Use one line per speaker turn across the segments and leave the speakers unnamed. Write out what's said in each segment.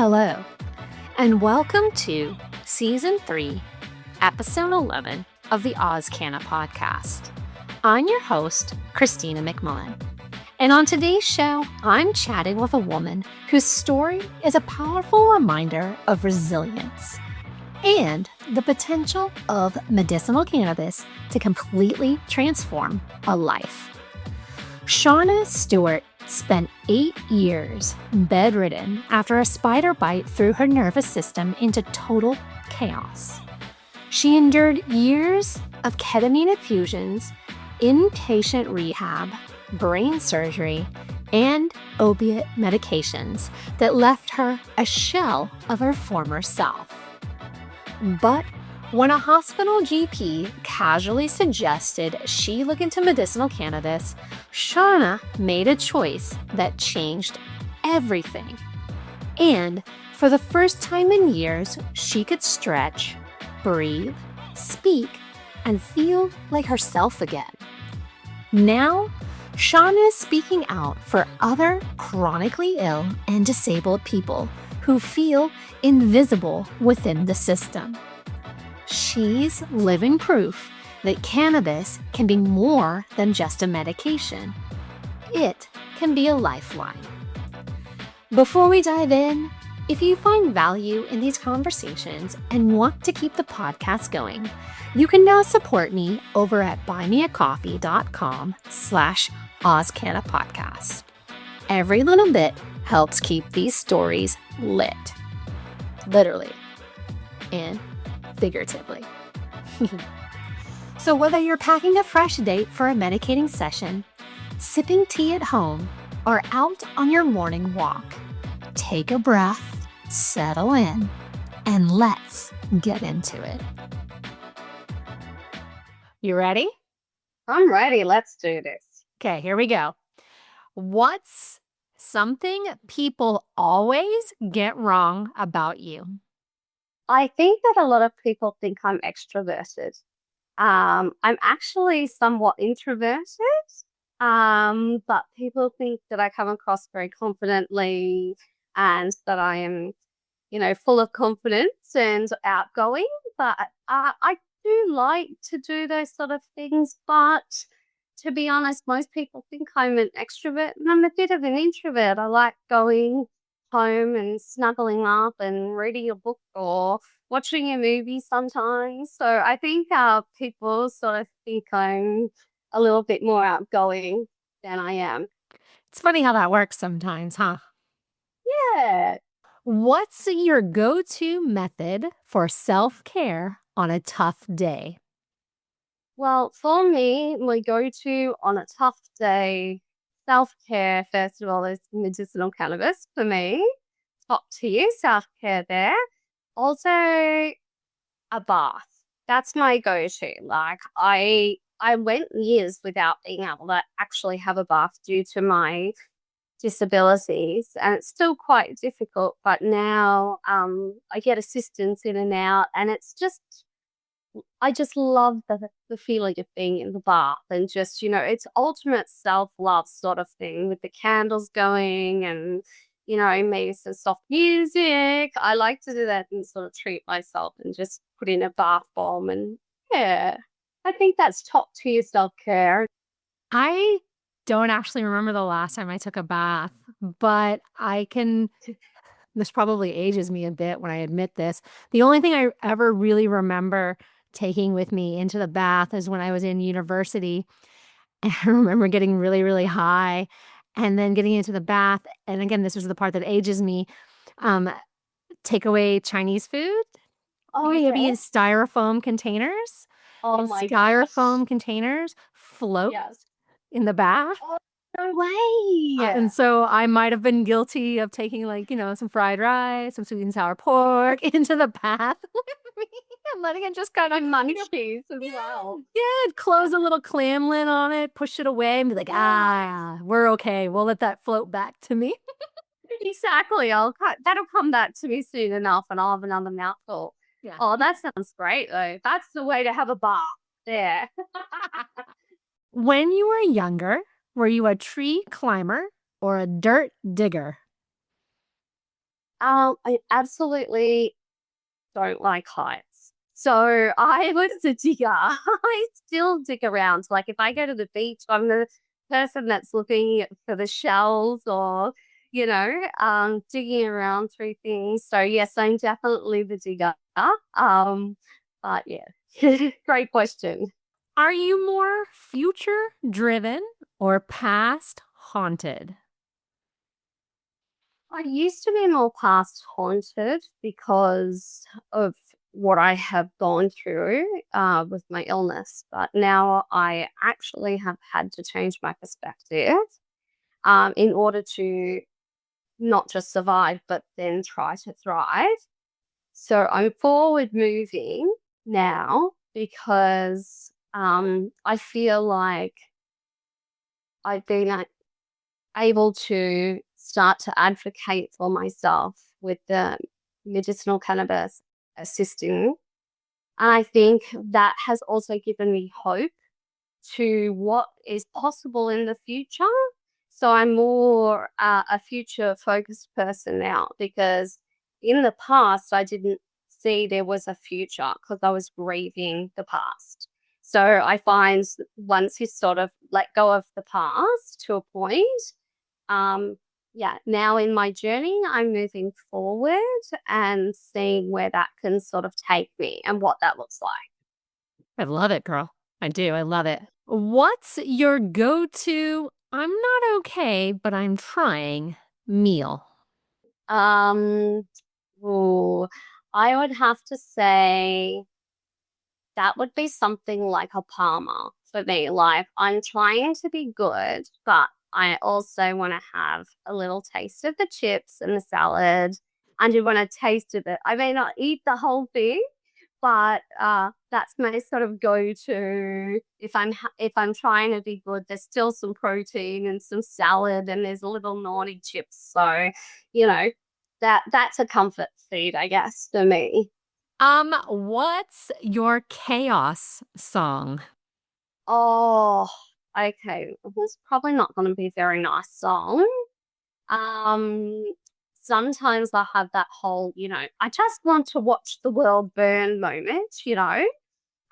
Hello, and welcome to Season 3, Episode 11 of the AusCannaPodcast. I'm your host, Christina McMullen. And on today's show, I'm chatting with a woman whose story is a powerful reminder of resilience and the potential of medicinal cannabis to completely transform a life. Sharna Stewart spent 8 years bedridden after a spider bite threw her nervous system into total chaos. She endured years of ketamine infusions, inpatient rehab, brain surgery, and opiate medications that left her a shell of her former self. But when a hospital GP casually suggested she look into medicinal cannabis, Sharna made a choice that changed everything. And for the first time in years, she could stretch, breathe, speak, and feel like herself again. Now, Sharna is speaking out for other chronically ill and disabled people who feel invisible within the system. She's living proof that cannabis can be more than just a medication. It can be a lifeline. Before we dive in, if you find value in these conversations and want to keep the podcast going, you can now support me over at buymeacoffee.com/AusCannaPodcast. Every little bit helps keep these stories lit. Literally. And figuratively. So whether you're packing a fresh date for a medicating session, sipping tea at home, or out on your morning walk, take a breath, settle in, and let's get into it. You ready?
I'm ready. Let's do this.
Okay, here we go. What's something people always get wrong about you?
I think that a lot of people think I'm extroverted. I'm actually somewhat introverted, but people think that I come across very confidently and that I am, full of confidence and outgoing. But I do like to do those sort of things. But to be honest, most people think I'm an extrovert, and I'm a bit of an introvert. I like going home and snuggling up and reading a book or watching a movie sometimes. So I think people sort of think I'm a little bit more outgoing than I am.
It's funny how that works sometimes, huh?
Yeah.
What's your go-to method for self-care on a tough day?
Well, for me, my go-to on a tough day, self-care, first of all, is medicinal cannabis for me. Top tier self-care there. Also, a bath. That's my go-to. Like I went years without being able to actually have a bath due to my disabilities, and it's still quite difficult, but now I get assistance in and out, and I just love the feeling of being in the bath and just, it's ultimate self-love sort of thing with the candles going and, maybe some soft music. I like to do that and sort of treat myself and just put in a bath bomb. And yeah, I think that's top tier self-care.
I don't actually remember the last time I took a bath, but this probably ages me a bit when I admit this. The only thing I ever really remember taking with me into the bath is when I was in university. And I remember getting really, really high and then getting into the bath. And again, this was the part that ages me. Take away Chinese food.
Oh,
Used to be in
yeah.
styrofoam containers.
Oh,
And
my
styrofoam
gosh.
containers float
Yes.
in the bath.
Oh, no way.
And so I might have been guilty of taking some fried rice, some sweet and sour pork into the bath with me and letting it just kind of
Munchies as well.
Yeah, close a little clam lid on it, push it away and be like, we're okay. We'll let that float back to me.
Exactly. That'll come back to me soon enough, and I'll have another mouthful.
Yeah.
Oh, that sounds great though. That's the way to have a bath. There.
When you were younger, were you a tree climber or a dirt digger?
I absolutely don't like heights. So I was a digger. I still dig around. Like if I go to the beach, I'm the person that's looking for the shells or, digging around through things. So yes, I'm definitely the digger. But yeah, great question.
Are you more future driven or past haunted?
I used to be more past haunted because of what I have gone through with my illness, but now I actually have had to change my perspective in order to not just survive, but then try to thrive. So I'm forward moving now because I feel like I've been able to start to advocate for myself with the medicinal cannabis assisting. And I think that has also given me hope to what is possible in the future. So I'm more a future focused person now because in the past, I didn't see there was a future because I was grieving the past. So I find once you sort of let go of the past to a point, um, yeah, now in my journey, I'm moving forward and seeing where that can sort of take me and what that looks like.
I love it, girl. I do. I love it. What's your go to, I'm not okay, but I'm trying meal?
Um, ooh, I would have to say that would be something like a Palmer for me. Like I'm trying to be good, but I also want to have a little taste of the chips and the salad. And you want to taste of it. I may not eat the whole thing, but that's my sort of go-to. If I'm trying to be good, there's still some protein and some salad, and there's a little naughty chips. So, you know, that's a comfort food, I guess, for me.
What's your chaos song?
Oh, okay. It's probably not going to be a very nice song. Um, Sometimes I have that whole, I just want to watch the world burn moment. And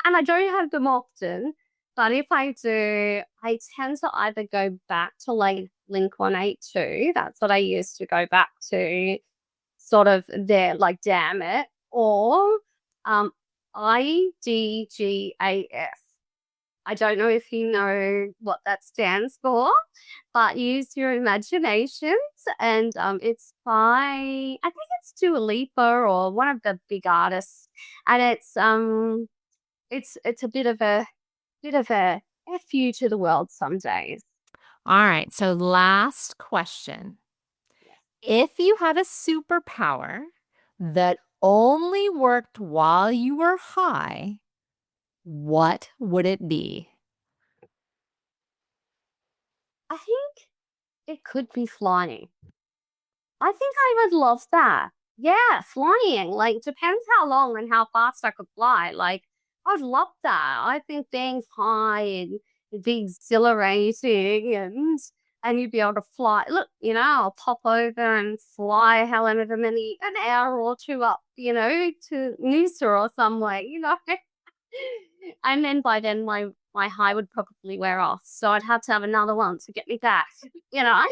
I don't have them often, but if I do, I tend to either go back to like Link 182. That's what I used to go back to, sort of there, like damn it, or um IDGAF. I don't know if you know what that stands for, but use your imaginations. And it's by I think it's Dua Lipa or one of the big artists, and it's a bit of a F you to the world some days.
All right. So, last question. If you had a superpower that only worked while you were high, what would it be?
I think it could be flying. I think I would love that. Yeah, flying. Like depends how long and how fast I could fly. Like I'd love that. I think being high and it'd be exhilarating and you'd be able to fly. Look, I'll pop over and fly however many an hour or two up, to Noosa or somewhere. And then by then my high would probably wear off. So I'd have to have another one to get me back, you know.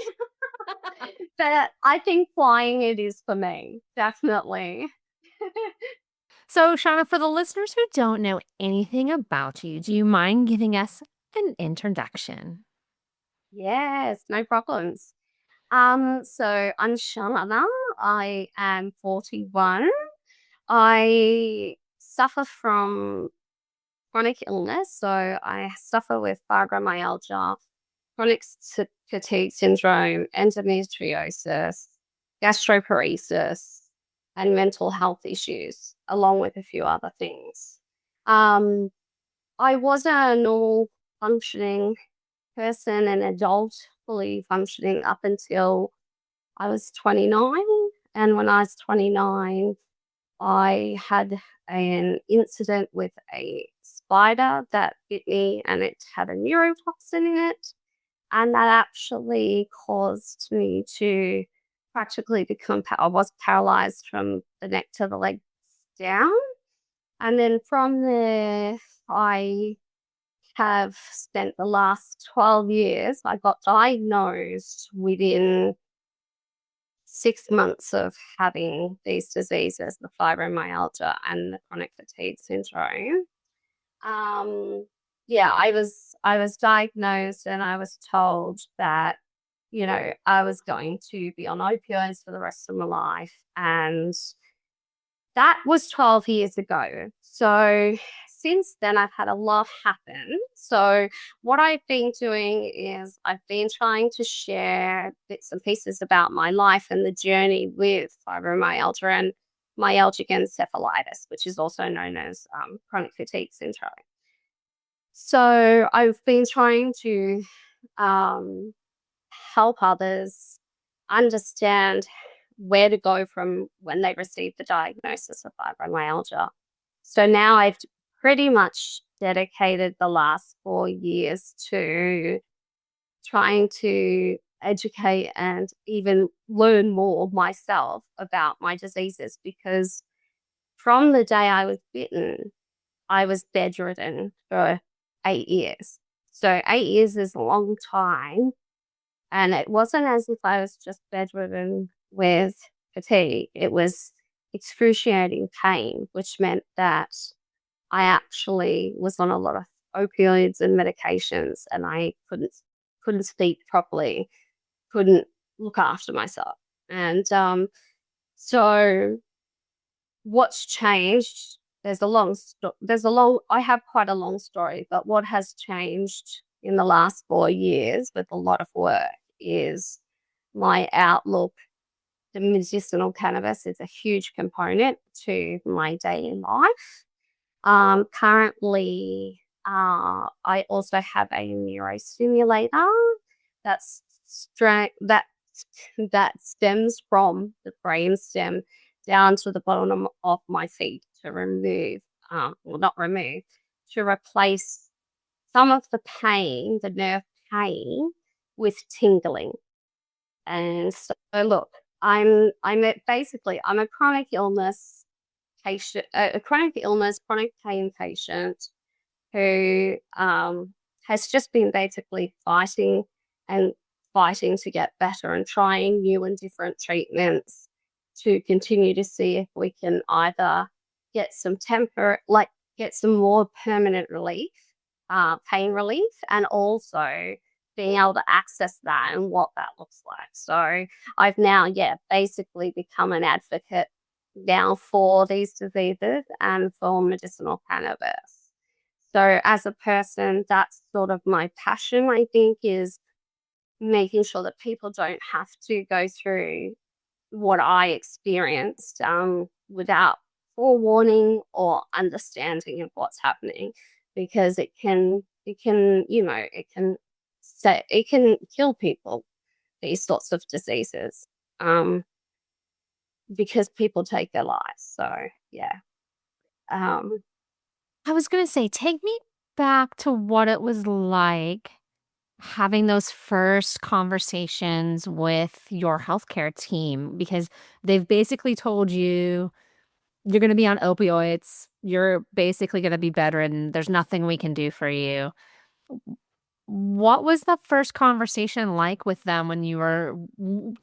But I think flying it is for me, definitely.
So, Shauna, for the listeners who don't know anything about you, do you mind giving us an introduction?
Yes, no problems. So I'm Sharna. I am 41. I suffer from chronic illness. So I suffer with fibromyalgia, chronic fatigue syndrome, endometriosis, gastroparesis, and mental health issues, along with a few other things. Um, I was a normal functioning person, an adult, fully functioning up until I was 29. And when I was 29, I had an incident with a spider that bit me and it had a neurotoxin in it. And that actually caused me to practically become, I was paralyzed from the neck to the legs down. And then from there, I have spent the last 12 years, I got diagnosed within 6 months of having these diseases, the fibromyalgia and the chronic fatigue syndrome. Um, yeah, I was diagnosed and I was told that, I was going to be on opioids for the rest of my life. And that was 12 years ago. So since then, I've had a lot happen. So what I've been doing is I've been trying to share bits and pieces about my life and the journey with fibromyalgia and myalgic encephalitis, which is also known as chronic fatigue syndrome. So I've been trying to um, help others understand where to go from when they receive the diagnosis of fibromyalgia. So now I've pretty much dedicated the last 4 years to trying to educate and even learn more myself about my diseases, because from the day I was bitten, I was bedridden for 8 years. So 8 years is a long time. And it wasn't as if I was just bedridden with fatigue. It was excruciating pain, which meant that I actually was on a lot of opioids and medications, and I couldn't speak properly, couldn't look after myself. And so what's changed? I have quite a long story, but what has changed in the last 4 years with a lot of work is my outlook. The medicinal cannabis is a huge component to my daily life. Currently, I also have a neurostimulator that's that stems from the brain stem down to the bottom of my feet to remove, well, not remove, to replace some of the pain, the nerve pain, with tingling. And so, look, basically I'm a chronic illness patient, chronic pain patient who has just been basically and fighting to get better and trying new and different treatments to continue to see if we can either get get some more permanent relief, pain relief, and also being able to access that and what that looks like. So I've now, basically become an advocate now for these diseases and for medicinal cannabis. So as a person, that's sort of my passion, I think, is making sure that people don't have to go through what I experienced without forewarning or understanding of what's happening, because it can kill people, these sorts of diseases, because people take their lives. So yeah. Um,
I was going to say, take me back to what it was like having those first conversations with your healthcare team, because they've basically told you you're going to be on opioids. You're basically going to be bedridden. There's nothing we can do for you. What was the first conversation like with them when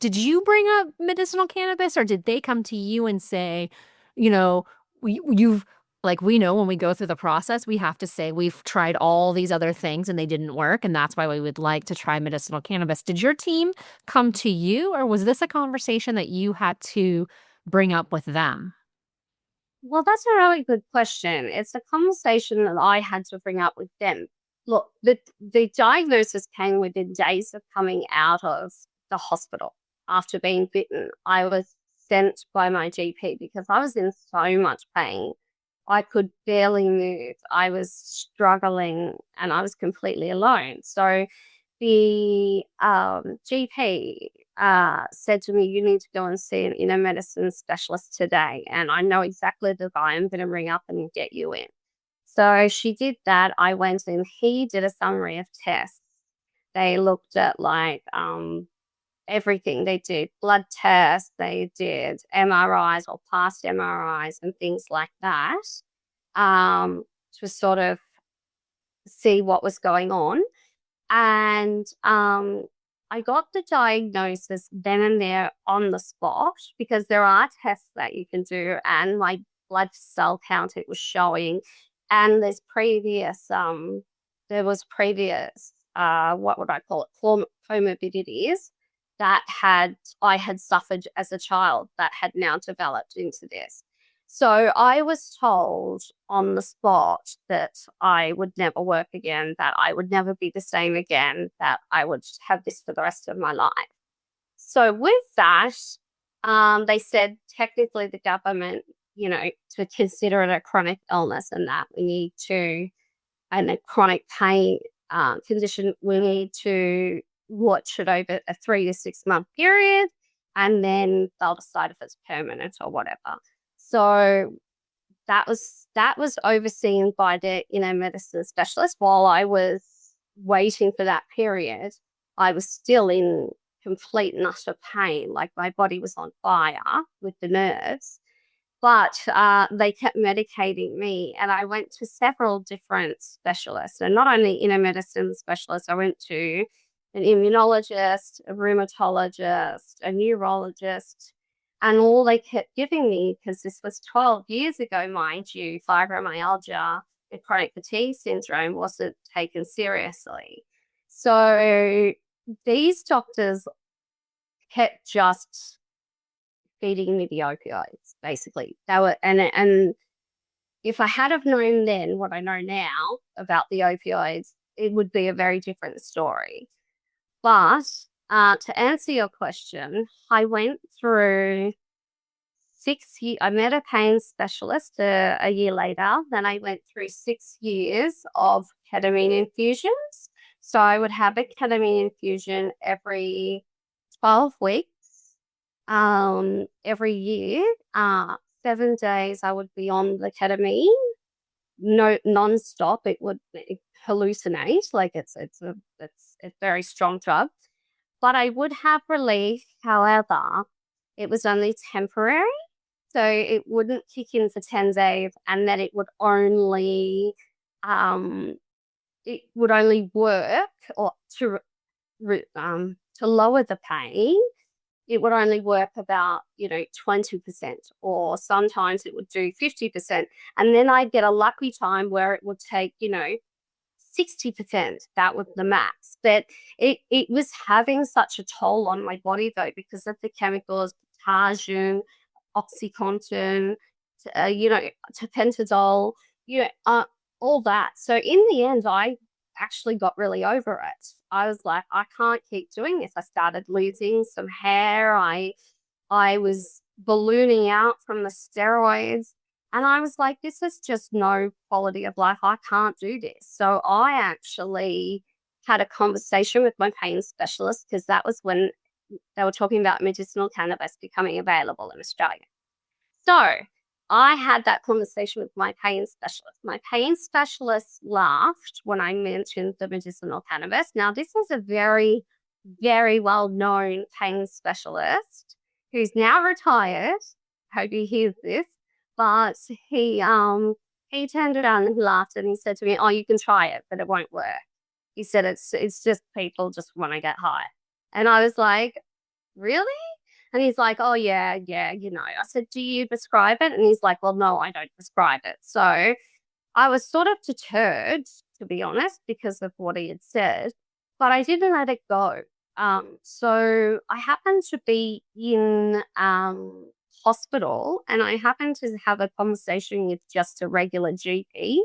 did you bring up medicinal cannabis, or did they come to you and say, you know, you've, like, we know when we go through the process, we have to say we've tried all these other things and they didn't work, and that's why we would like to try medicinal cannabis. Did your team come to you, or was this a conversation that you had to bring up with them?
well, that's a really good question. It's a conversation that I had to bring up with them. Look, the diagnosis came within days of coming out of the hospital after being bitten. I was sent by my GP because I was in so much pain. I could barely move. I was struggling and I was completely alone. So the GP said to me, "You need to go and see an inner medicine specialist today." And I know exactly the guy I'm going to ring up and get you in. So she did that. I went in. He did a summary of tests. They looked at everything. They did blood tests, they did MRIs or past MRIs and things like that, to sort of see what was going on. And I got the diagnosis then and there on the spot, because there are tests that you can do, and my blood cell count, it was showing. And there was previous what would I call it, comorbidities that I had suffered as a child that had now developed into this. So I was told on the spot that I would never work again, that I would never be the same again, that I would have this for the rest of my life. So with that, they said technically the government, to consider it a chronic illness, and that we need to, and a chronic pain condition, we need to watch it over a 3 to 6 month period, and then they'll decide if it's permanent or whatever. So that was overseen by the medicine specialist. While I was waiting for that period, I was still in complete and utter pain, like my body was on fire with the nerves. But they kept medicating me, and I went to several different specialists, and not only medicine specialists. I went to an immunologist, a rheumatologist, a neurologist, and all they kept giving me, because this was 12 years ago, mind you, fibromyalgia and chronic fatigue syndrome wasn't taken seriously. So these doctors kept just feeding me the opioids, basically. They were, and if I had have known then what I know now about the opioids, it would be a very different story. But to answer your question, I went through 6 years. I met a pain specialist a year later. Then I went through 6 years of ketamine infusions. So I would have a ketamine infusion every 12 weeks. Every year, 7 days I would be on the ketamine, non-stop. It would hallucinate, like it's a very strong drug, but I would have relief. However, it was only temporary, so it wouldn't kick in for 10 days, and then it would only work, or to lower the pain. It would only work about 20%, or sometimes it would do 50%, and then I'd get a lucky time where it would take 60%. That was the max. But it was having such a toll on my body, though, because of the chemicals, potassium, oxycontin, tapentadol, all that. So in the end, I actually got really over it. I was like, I can't keep doing this. I started losing some hair. I was ballooning out from the steroids. And I was like, this is just no quality of life. I can't do this. So I actually had a conversation with my pain specialist, because that was when they were talking about medicinal cannabis becoming available in Australia. So I had that conversation with my pain specialist. My pain specialist laughed when I mentioned the medicinal cannabis. Now, this is a very, very well-known pain specialist who's now retired. Hope he hears this. But he turned around and he laughed, and he said to me, "Oh, you can try it, but it won't work." He said, it's just people just want to get high. And I was like, really? And he's like, "Oh, yeah. I said, "Do you prescribe it?" And he's like, "Well, no, I don't prescribe it." So I was sort of deterred, to be honest, because of what he had said, but I didn't let it go. So I happened to be in hospital, and I happened to have a conversation with just a regular GP.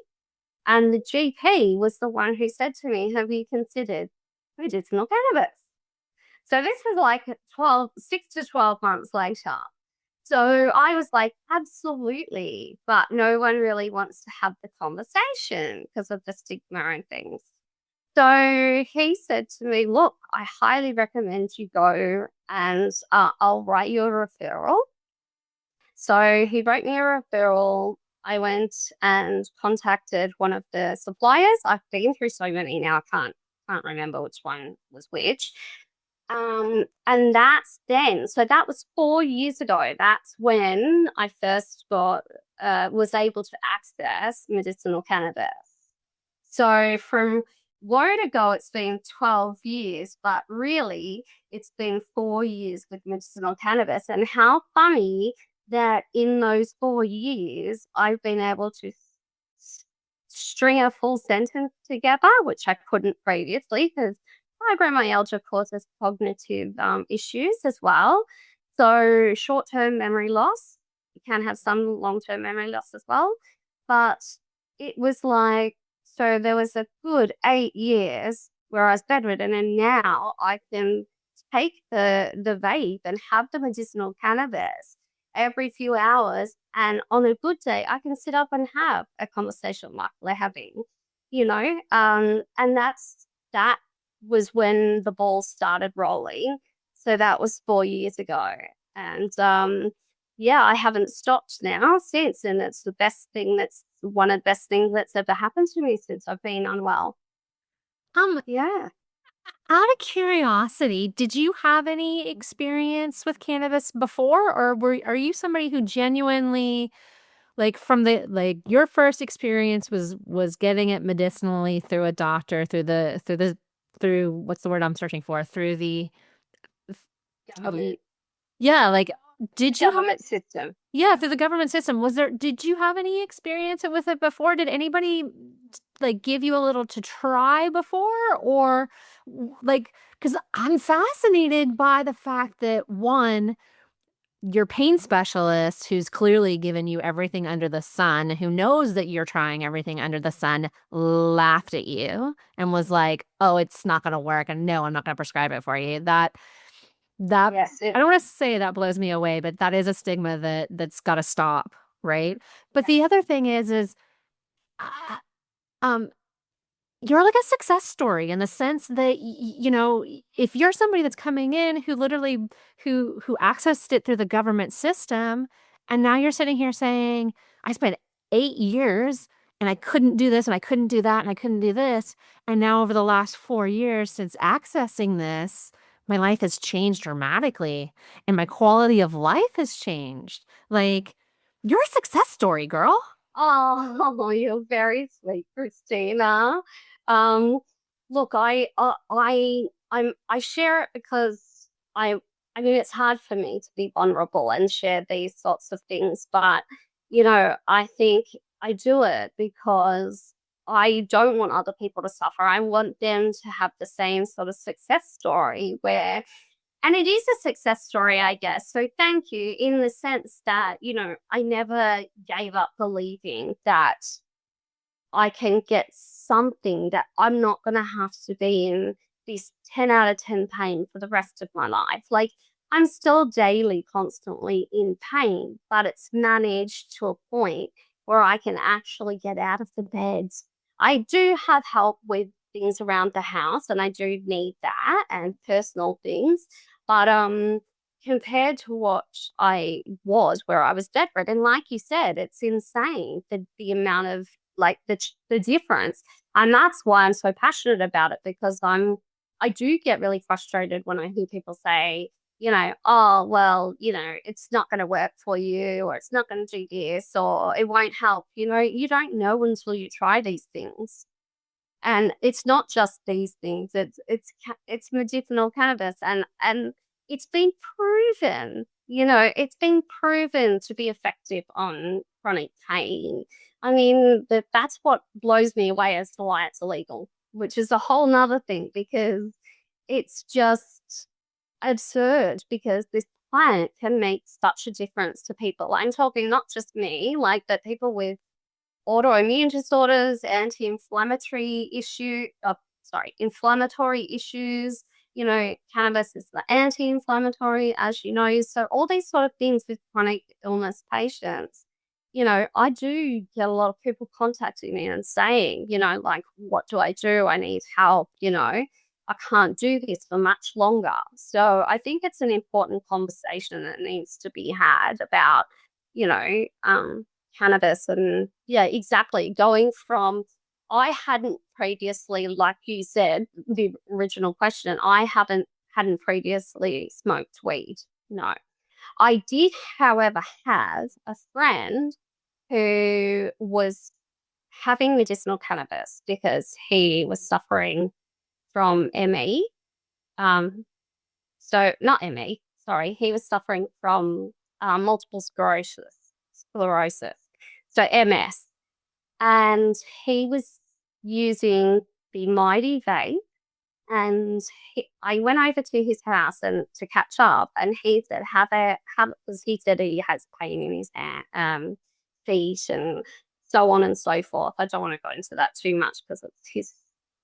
And the GP was the one who said to me, "Have you considered medicinal cannabis?" So this was like 6 to 12 months later. So I was like, absolutely. But no one really wants to have the conversation because of the stigma and things. So he said to me, "Look, I highly recommend you go, and I'll write you a referral." So he wrote me a referral. I went and contacted one of the suppliers. I've been through so many now, I can't remember which one was which. And that's then, so that was 4 years ago. That's when I first was able to access medicinal cannabis. So from word ago, it's been 12 years, but really it's been 4 years with medicinal cannabis. And how funny that in those 4 years, I've been able to string a full sentence together, which I couldn't previously because fibromyalgia causes cognitive issues as well. So short-term memory loss, you can have some long-term memory loss as well. But it was like, so there was a good 8 years where I was bedridden, and now I can take the vape and have the medicinal cannabis every few hours. And on a good day, I can sit up and have a conversation like we're having, and that was when the ball started rolling. So that was 4 years ago. And yeah, I haven't stopped now since. And it's that's one of the best things that's ever happened to me since I've been unwell. Yeah.
Out of curiosity, did you have any experience with cannabis before, or are you somebody who genuinely, like, from the, like, your first experience was getting it medicinally through a doctor, through what's the word I'm searching for, through the
Government,
yeah, like, did you have
government system.
yeah, through the government system. Did you have any experience with it before? Did anybody like give you a little to try before? Or like, because I'm fascinated by the fact that one, your pain specialist, who's clearly given you everything under the sun, who knows that you're trying everything under the sun, laughed at you and was like, oh, it's not going to work. And no, I'm not going to prescribe it for you. That
Yes.
I don't want to say that blows me away, but that is a stigma that's got to stop, right? But the other thing is uh, um you're like a success story in the sense that if you're somebody that's coming in who literally who accessed it through the government system, and now you're sitting here saying, I spent 8 years and I couldn't do this and I couldn't do that and I couldn't do this, and now over the last 4 years since accessing this, my life has changed dramatically and my quality of life has changed. Like, you're a success story, girl.
Oh, you're very sweet, Christina. Um, Look, I share it because I mean, it's hard for me to be vulnerable and share these sorts of things, but I think I do it because I don't want other people to suffer. I want them to have the same sort of success story where, and it is a success story, I guess. So thank you in the sense that, I never gave up believing that I can get something that I'm not going to have to be in this 10 out of 10 pain for the rest of my life. Like, I'm still daily, constantly in pain, but it's managed to a point where I can actually get out of the bed. I do have help with things around the house, and I do need that and personal things. But compared to what I was, where I was bedridden, like you said, it's insane the amount of like the difference. And that's why I'm so passionate about it, because I do get really frustrated when I hear people say, oh, well, it's not going to work for you, or it's not going to do this, or it won't help. You don't know until you try these things. And it's not just these things. It's medicinal cannabis, and it's been proven. It's been proven to be effective on chronic pain. I mean, that's what blows me away as to why it's illegal, which is a whole nother thing, because it's just absurd, because this plant can make such a difference to people. I'm talking not just me, like, but people with autoimmune disorders, inflammatory issues. Cannabis is the anti-inflammatory, as you know. So all these sort of things with chronic illness patients, I do get a lot of people contacting me and saying, like, what do I do? I need help, I can't do this for much longer. So I think it's an important conversation that needs to be had about, you know, um, cannabis. And yeah, exactly. Going from, I hadn't previously, like you said, the original question, I haven't hadn't previously smoked weed. No. I did, however, have a friend who was having medicinal cannabis because he was suffering from ME. So not ME, sorry. He was suffering from multiple sclerosis. So MS. And he was using the Mighty vape. And I went over to his house and to catch up, and he said, because he said he has pain in his feet and so on and so forth. I don't want to go into that too much because it's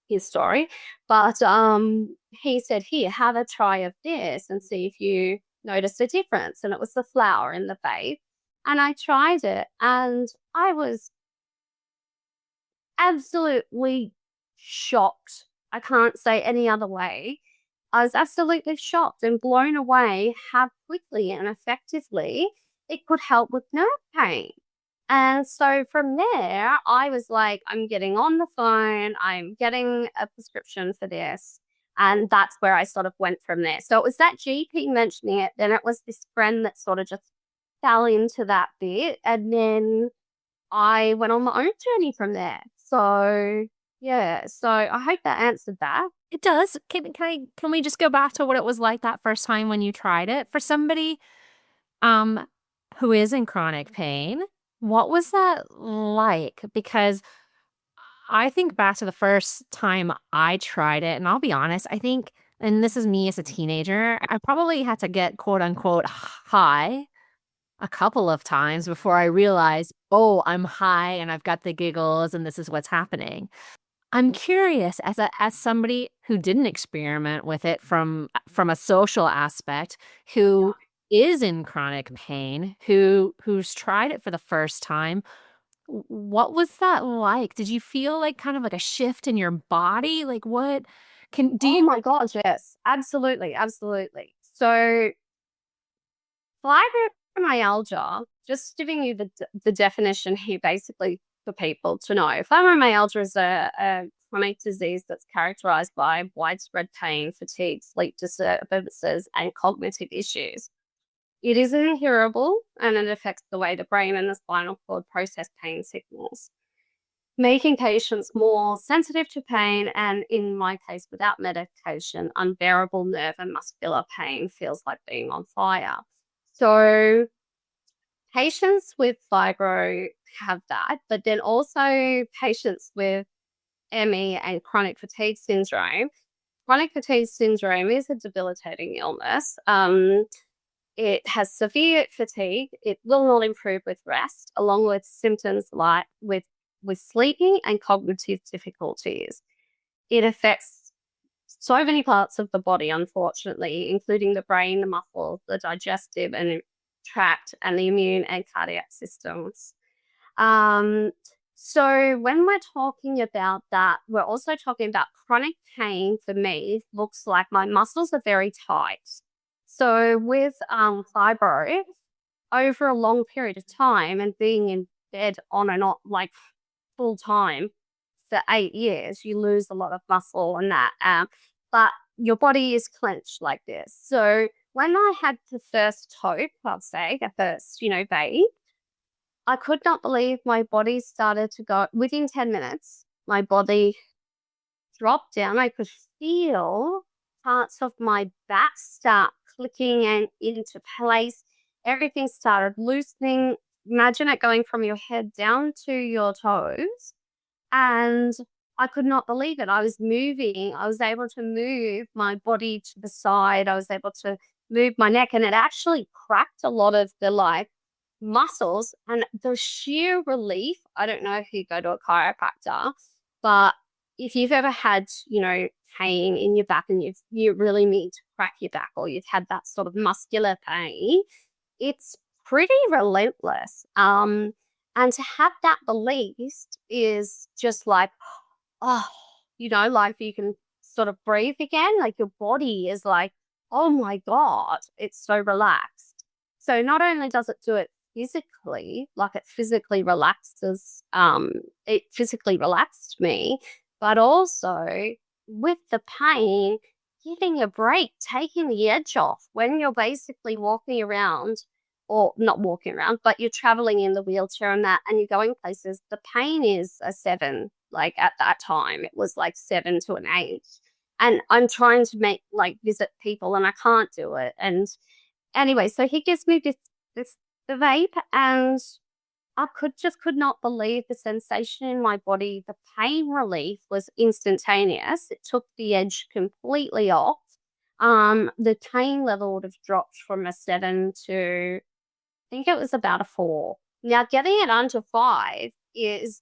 his story. But he said, here, have a try of this and see if you notice a difference. And it was the flower in the vape. And I tried it, and I was absolutely shocked. I can't say any other way. I was absolutely shocked and blown away how quickly and effectively it could help with nerve pain. And so from there, I was like, I'm getting on the phone, I'm getting a prescription for this. And that's where I sort of went from there. So it was that GP mentioning it. Then it was this friend that sort of just fell into that bit. And then I went on my own journey from there. So yeah, so I hope that answered that.
It does. Can we just go back to what it was like that first time when you tried it? For somebody who is in chronic pain, what was that like? Because I think back to the first time I tried it, and I'll be honest, I think, and this is me as a teenager, I probably had to get quote unquote high a couple of times before I realized, oh, I'm high and I've got the giggles and this is what's happening. I'm curious, as somebody who didn't experiment with it from a social aspect, who is in chronic pain, who's tried it for the first time, what was that like? Did you feel like kind of like a shift in your body? Like what
Oh my God, yes, absolutely, absolutely. So fibromyalgia, just giving you the definition here, basically for people to know. Fibromyalgia is a chronic disease that's characterized by widespread pain, fatigue, sleep disturbances, and cognitive issues. It is incurable, and it affects the way the brain and the spinal cord process pain signals, making patients more sensitive to pain, and in my case, without medication, unbearable nerve and muscular pain feels like being on fire. So patients with fibro have that, but then also patients with ME and chronic fatigue syndrome. Chronic fatigue syndrome is a debilitating illness. It has severe fatigue. It will not improve with rest, along with symptoms like with sleeping and cognitive difficulties. It affects so many parts of the body, unfortunately, including the brain, the muscles, the digestive and tract, and the immune and cardiac systems. So when we're talking about that, we're also talking about chronic pain. For me, looks like my muscles are very tight. So with fibro, over a long period of time and being in bed on and off like full time for 8 years, you lose a lot of muscle and that. But your body is clenched like this. So when I had the first toke, I'll say, the first, vape, I could not believe my body started to go within 10 minutes. My body dropped down. I could feel parts of my back start clicking and into place. Everything started loosening. Imagine it going from your head down to your toes. And I could not believe it. I was moving. I was able to move my body to the side. I was able to move my neck, and it actually cracked a lot of the muscles, and the sheer relief. I don't know if you go to a chiropractor, but if you've ever had, pain in your back and you really need to crack your back, or you've had that sort of muscular pain, it's pretty relentless. And to have that released is just like, oh, like you can sort of breathe again. Like your body is like, oh my God, it's so relaxed. So not only does it do it physically, like it physically relaxes, it physically relaxed me, but also with the pain, giving a break, taking the edge off when you're basically walking around, or not walking around, but you're traveling in the wheelchair and that, and you're going places. The pain is a 7. Like at that time, it was like 7 to an 8. And I'm trying to make like visit people and I can't do it. And anyway, so he gives me this the vape, and I could not believe the sensation in my body. The pain relief was instantaneous. It took the edge completely off. The pain level would have dropped from a 7 to, I think it was about a 4. Now, getting it under 5 is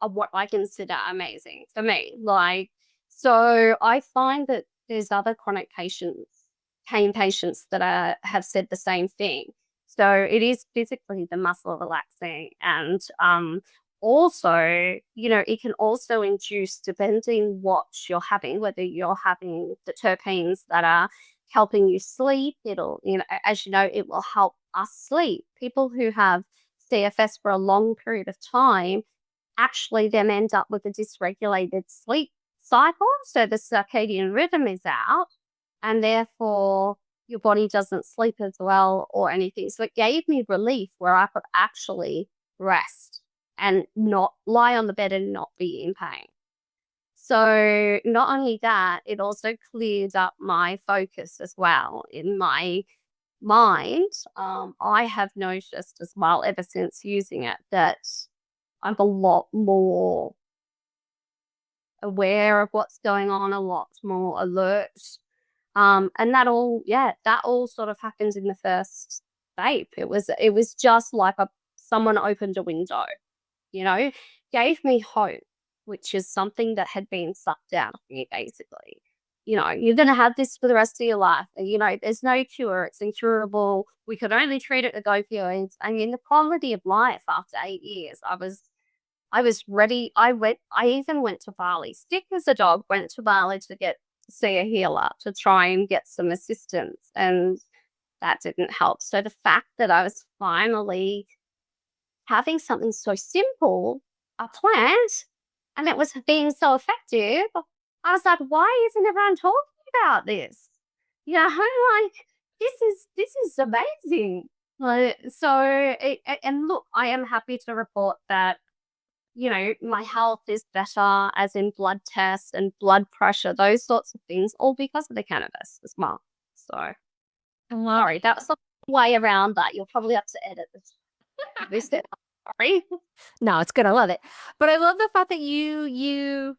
what I consider amazing for me. Like, so I find that there's other chronic pain patients that have said the same thing. So it is physically the muscle relaxing, and also, it can also induce, depending what you're having, whether you're having the terpenes that are helping you sleep. It'll, as you know, it will help us sleep. People who have CFS for a long period of time actually then end up with a dysregulated sleep cycle. So the circadian rhythm is out, and therefore your body doesn't sleep as well or anything. So it gave me relief where I could actually rest and not lie on the bed and not be in pain. So not only that, it also cleared up my focus as well in my mind. I have noticed as well ever since using it that I'm a lot more aware of what's going on, a lot more alert. And that all sort of happens in the first vape. It was just like someone opened a window, gave me hope, which is something that had been sucked out of me, basically. You're going to have this for the rest of your life. There's no cure. It's incurable. We could only treat it with opioids. I mean, the quality of life after 8 years, I was ready. I even went to Bali. Stick as a dog, went to Bali to see a healer to try and get some assistance. And that didn't help. So the fact that I was finally having something so simple, a plant, and it was being so effective, I was like, why isn't everyone talking about this? I'm like, this is amazing. And look, I am happy to report that my health is better, as in blood tests and blood pressure, those sorts of things, all because of the cannabis as well. So, sorry, that was the way around that. You'll probably have to edit this. Sorry.
No, it's good. I love it. But I love the fact that you're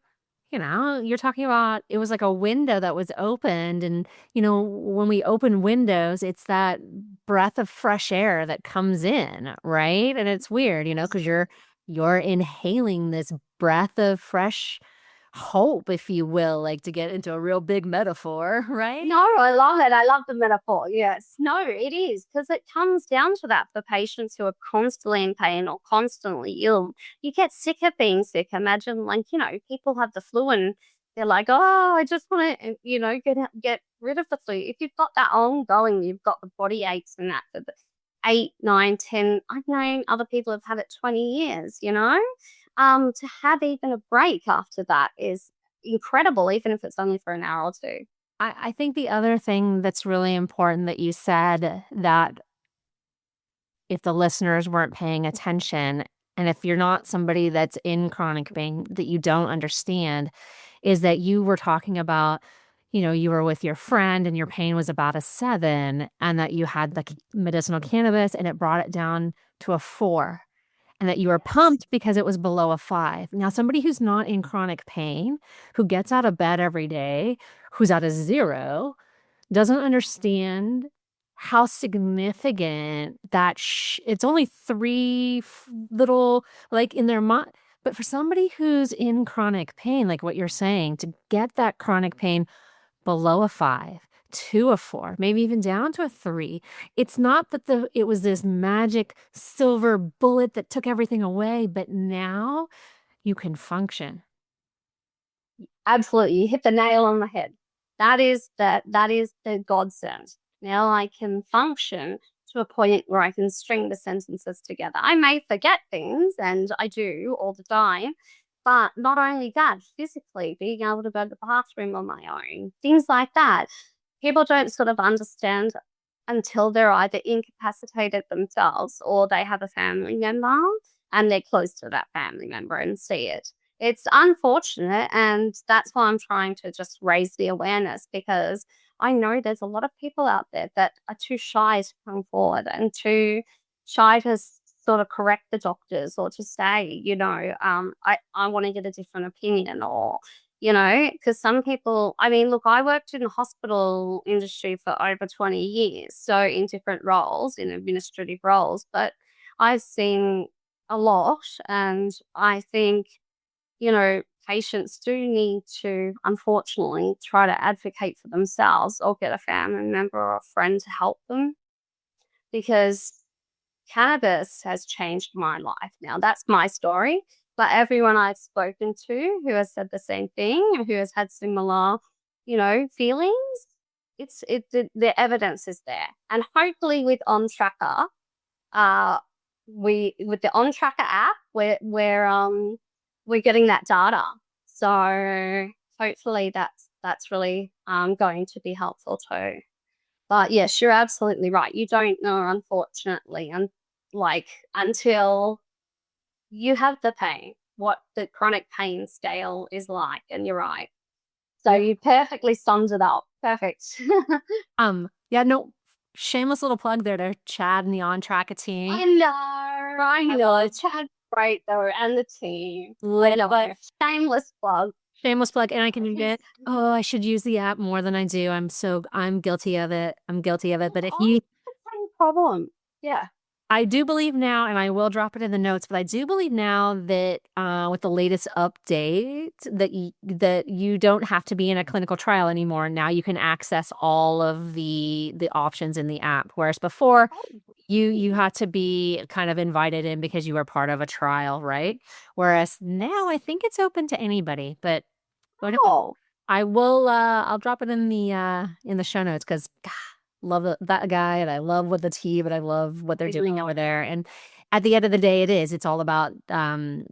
talking about it was like a window that was opened. And, when we open windows, it's that breath of fresh air that comes in, right? And it's weird, because you're inhaling this breath of fresh hope, if you will, like to get into a real big metaphor, right?
No, I love it. I love the metaphor. Yes. No, it is, because it comes down to that for patients who are constantly in pain or constantly ill. You get sick of being sick. Imagine, people have the flu and they're like, oh, I just want to, get rid of the flu. If you've got that ongoing, you've got the body aches and that for the 8, 9, 10. I've known other people have had it 20 years, to have even a break after that is incredible, even if it's only for an hour or two.
I think the other thing that's really important that you said, that if the listeners weren't paying attention, and if you're not somebody that's in chronic pain that you don't understand, is that you were talking about, you were with your friend and your pain was about a 7, and that you had the medicinal cannabis and it brought it down to a 4. And that you were pumped because it was below a 5. Now, somebody who's not in chronic pain, who gets out of bed every day, who's at a 0, doesn't understand how significant that it's only 3 little, like, in their mind. But for somebody who's in chronic pain, like what you're saying, to get that chronic pain below a 5 to a 4, maybe even down to a 3. It's not that it was this magic silver bullet that took everything away, but now you can function.
Absolutely. You hit the nail on the head. That is the godsend. Now I can function to a point where I can string the sentences together. I may forget things, and I do all the time, But not only that, physically being able to go to the bathroom on my own, things like that. People don't sort of understand until they're either incapacitated themselves or they have a family member and they're close to that family member and see it. It's unfortunate, and that's why I'm trying to just raise the awareness, because I know there's a lot of people out there that are too shy to come forward and too shy to sort of correct the doctors or to say, I want to get a different opinion, or because some people, I mean, look, I worked in the hospital industry for over 20 years, so in different roles, in administrative roles, but I've seen a lot, and I think, patients do need to, unfortunately, try to advocate for themselves or get a family member or a friend to help them, because cannabis has changed my life. Now, that's my story, but everyone I've spoken to who has said the same thing, who has had similar, feelings, the evidence is there. And hopefully with On Tracker, uh, with the On Tracker app, we're getting that data. So hopefully that's really going to be helpful too. But yes, you're absolutely right. You don't know, unfortunately, until you have the pain, what the chronic pain scale is like. And you're right. So
Yeah.
you perfectly summed it up. Perfect.
Yeah, no, shameless little plug there to Chad and the On Tracker team.
I know. Chad's great though, and the team. I know.
But
Shameless plug.
shameless plug, and I can admit, oh, I should use the app more than I do. I'm guilty of it. I'm guilty of it. But if you,
Same problem. Yeah.
I do believe now, and I will drop it in the notes, but I do believe now that with the latest update that you don't have to be in a clinical trial anymore. Now you can access all of the options in the app, whereas before you had to be kind of invited in because you were part of a trial, right? Whereas now I think it's open to anybody. But
Oh,
I will I'll drop it in the show notes because love that guy, and I love what the team, and I love what they're doing over there. And at the end of the day, it's all about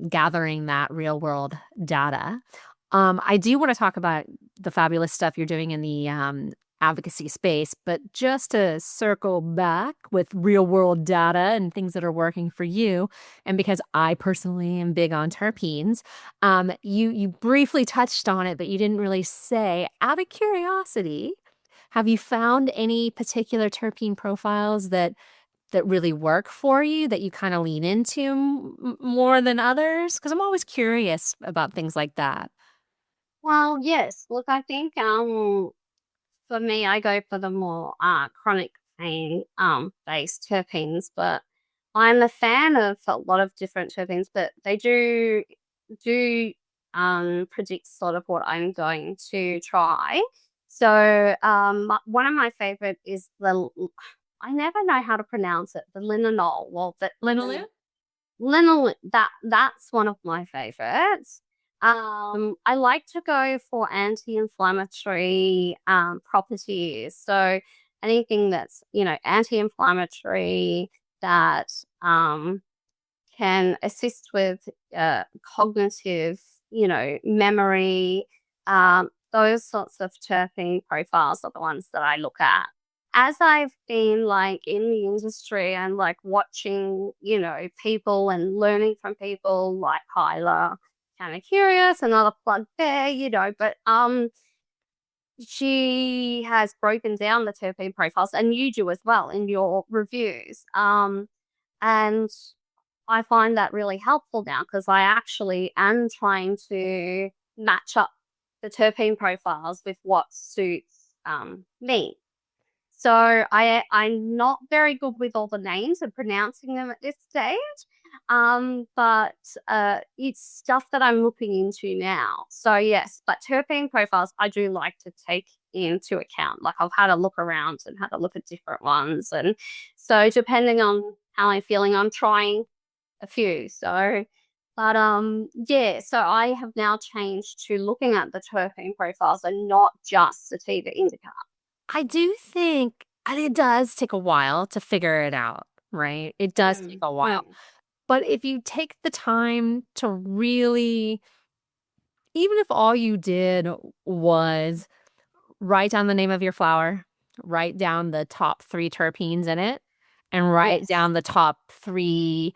gathering that real world data. I do want to talk about the fabulous stuff you're doing in the advocacy space, but just to circle back with real world data and things that are working for you, and because I personally am big on terpenes, you briefly touched on it, but you didn't really say. Out of curiosity, have you found any particular terpene profiles that really work for you, that you kind of lean into more than others? Because I'm always curious about things like that.
well, yes. Look, I think for me, I go for the more chronic pain based terpenes, but I'm a fan of a lot of different terpenes, but they do predict sort of what I'm going to try. So one of my favorite is I never know how to pronounce it, the linalool. Well, the
Linalool?
linalool, that's one of my favorites. I like to go for anti-inflammatory properties. So anything that's, anti-inflammatory, that can assist with cognitive, memory, those sorts of terpene profiles are the ones that I look at. As I've been like in the industry and like watching, people and learning from people like Kyla, kind of curious, another plug there, but she has broken down the terpene profiles, and you do as well in your reviews. And I find that really helpful now, because I actually am trying to match up the terpene profiles with what suits me. So I'm not very good with all the names and pronouncing them at this stage. But it's stuff that I'm looking into now. So yes, but terpene profiles I do like to take into account. Like I've had a look around and had a look at different ones, and so depending on how I'm feeling, I'm trying a few. So, but yeah. So I have now changed to looking at the terpene profiles and not just sativa indica.
I do think it does take a while to figure it out, right? It does take a while. But if you take the time to really even if all you did was write down the name of your flower, write down the top 3 terpenes in it, and write
Yes.
down the top 3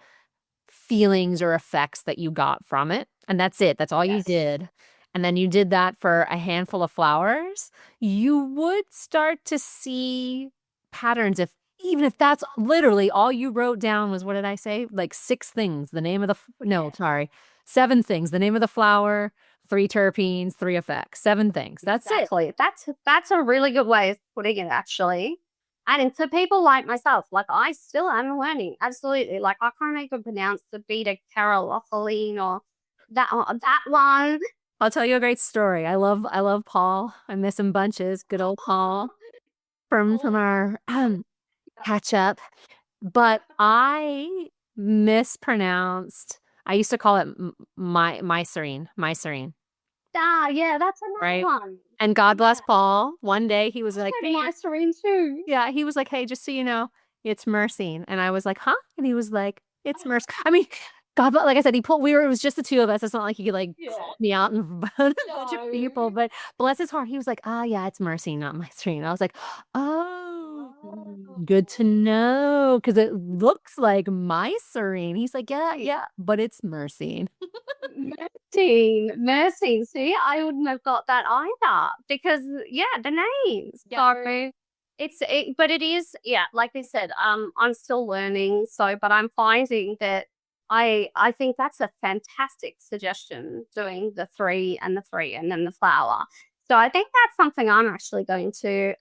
feelings or effects that you got from it, and that's it, that's all you
Yes.
did, and then you did that for a handful of flowers, you would start to see patterns even if that's literally all you wrote down was, what did I say? Like 6 things, the name of the no, sorry, 7 things, the name of the flower, 3 terpenes, 3 effects, 7 things, that's it.
Exactly. That's a really good way of putting it, actually. And for people like myself, like I still am learning. Absolutely. Like I can't even pronounce the beta carolophyllene or that one.
I'll tell you a great story. I love Paul. I miss him bunches. Good old Paul from our catch up. But I mispronounced. I used to call it mycerine,
Ah, yeah, that's another
right?
one.
And God bless
Yeah.
Paul. One day he was like,
I've heard mycerine too.
yeah, he was like, "Hey, just so you know, it's myrcene." And I was like, "Huh?" And he was like, "It's myrc." I mean, God, like I said, it was just the two of us. It's not like he could like call me out in front of a bunch of people, but bless his heart, he was like, "Ah, yeah, it's myrcene, not myrcene." I was like, "Oh, good to know, because it looks like mycerine." He's like, "Yeah, yeah, but it's myrcene."
Nursing. See, I wouldn't have got that either because yeah, the names.
Yeah.
So but it is, yeah, like I said, I'm still learning. So, but I'm finding that I think that's a fantastic suggestion, doing the three and then the flower. So I think that's something I'm going to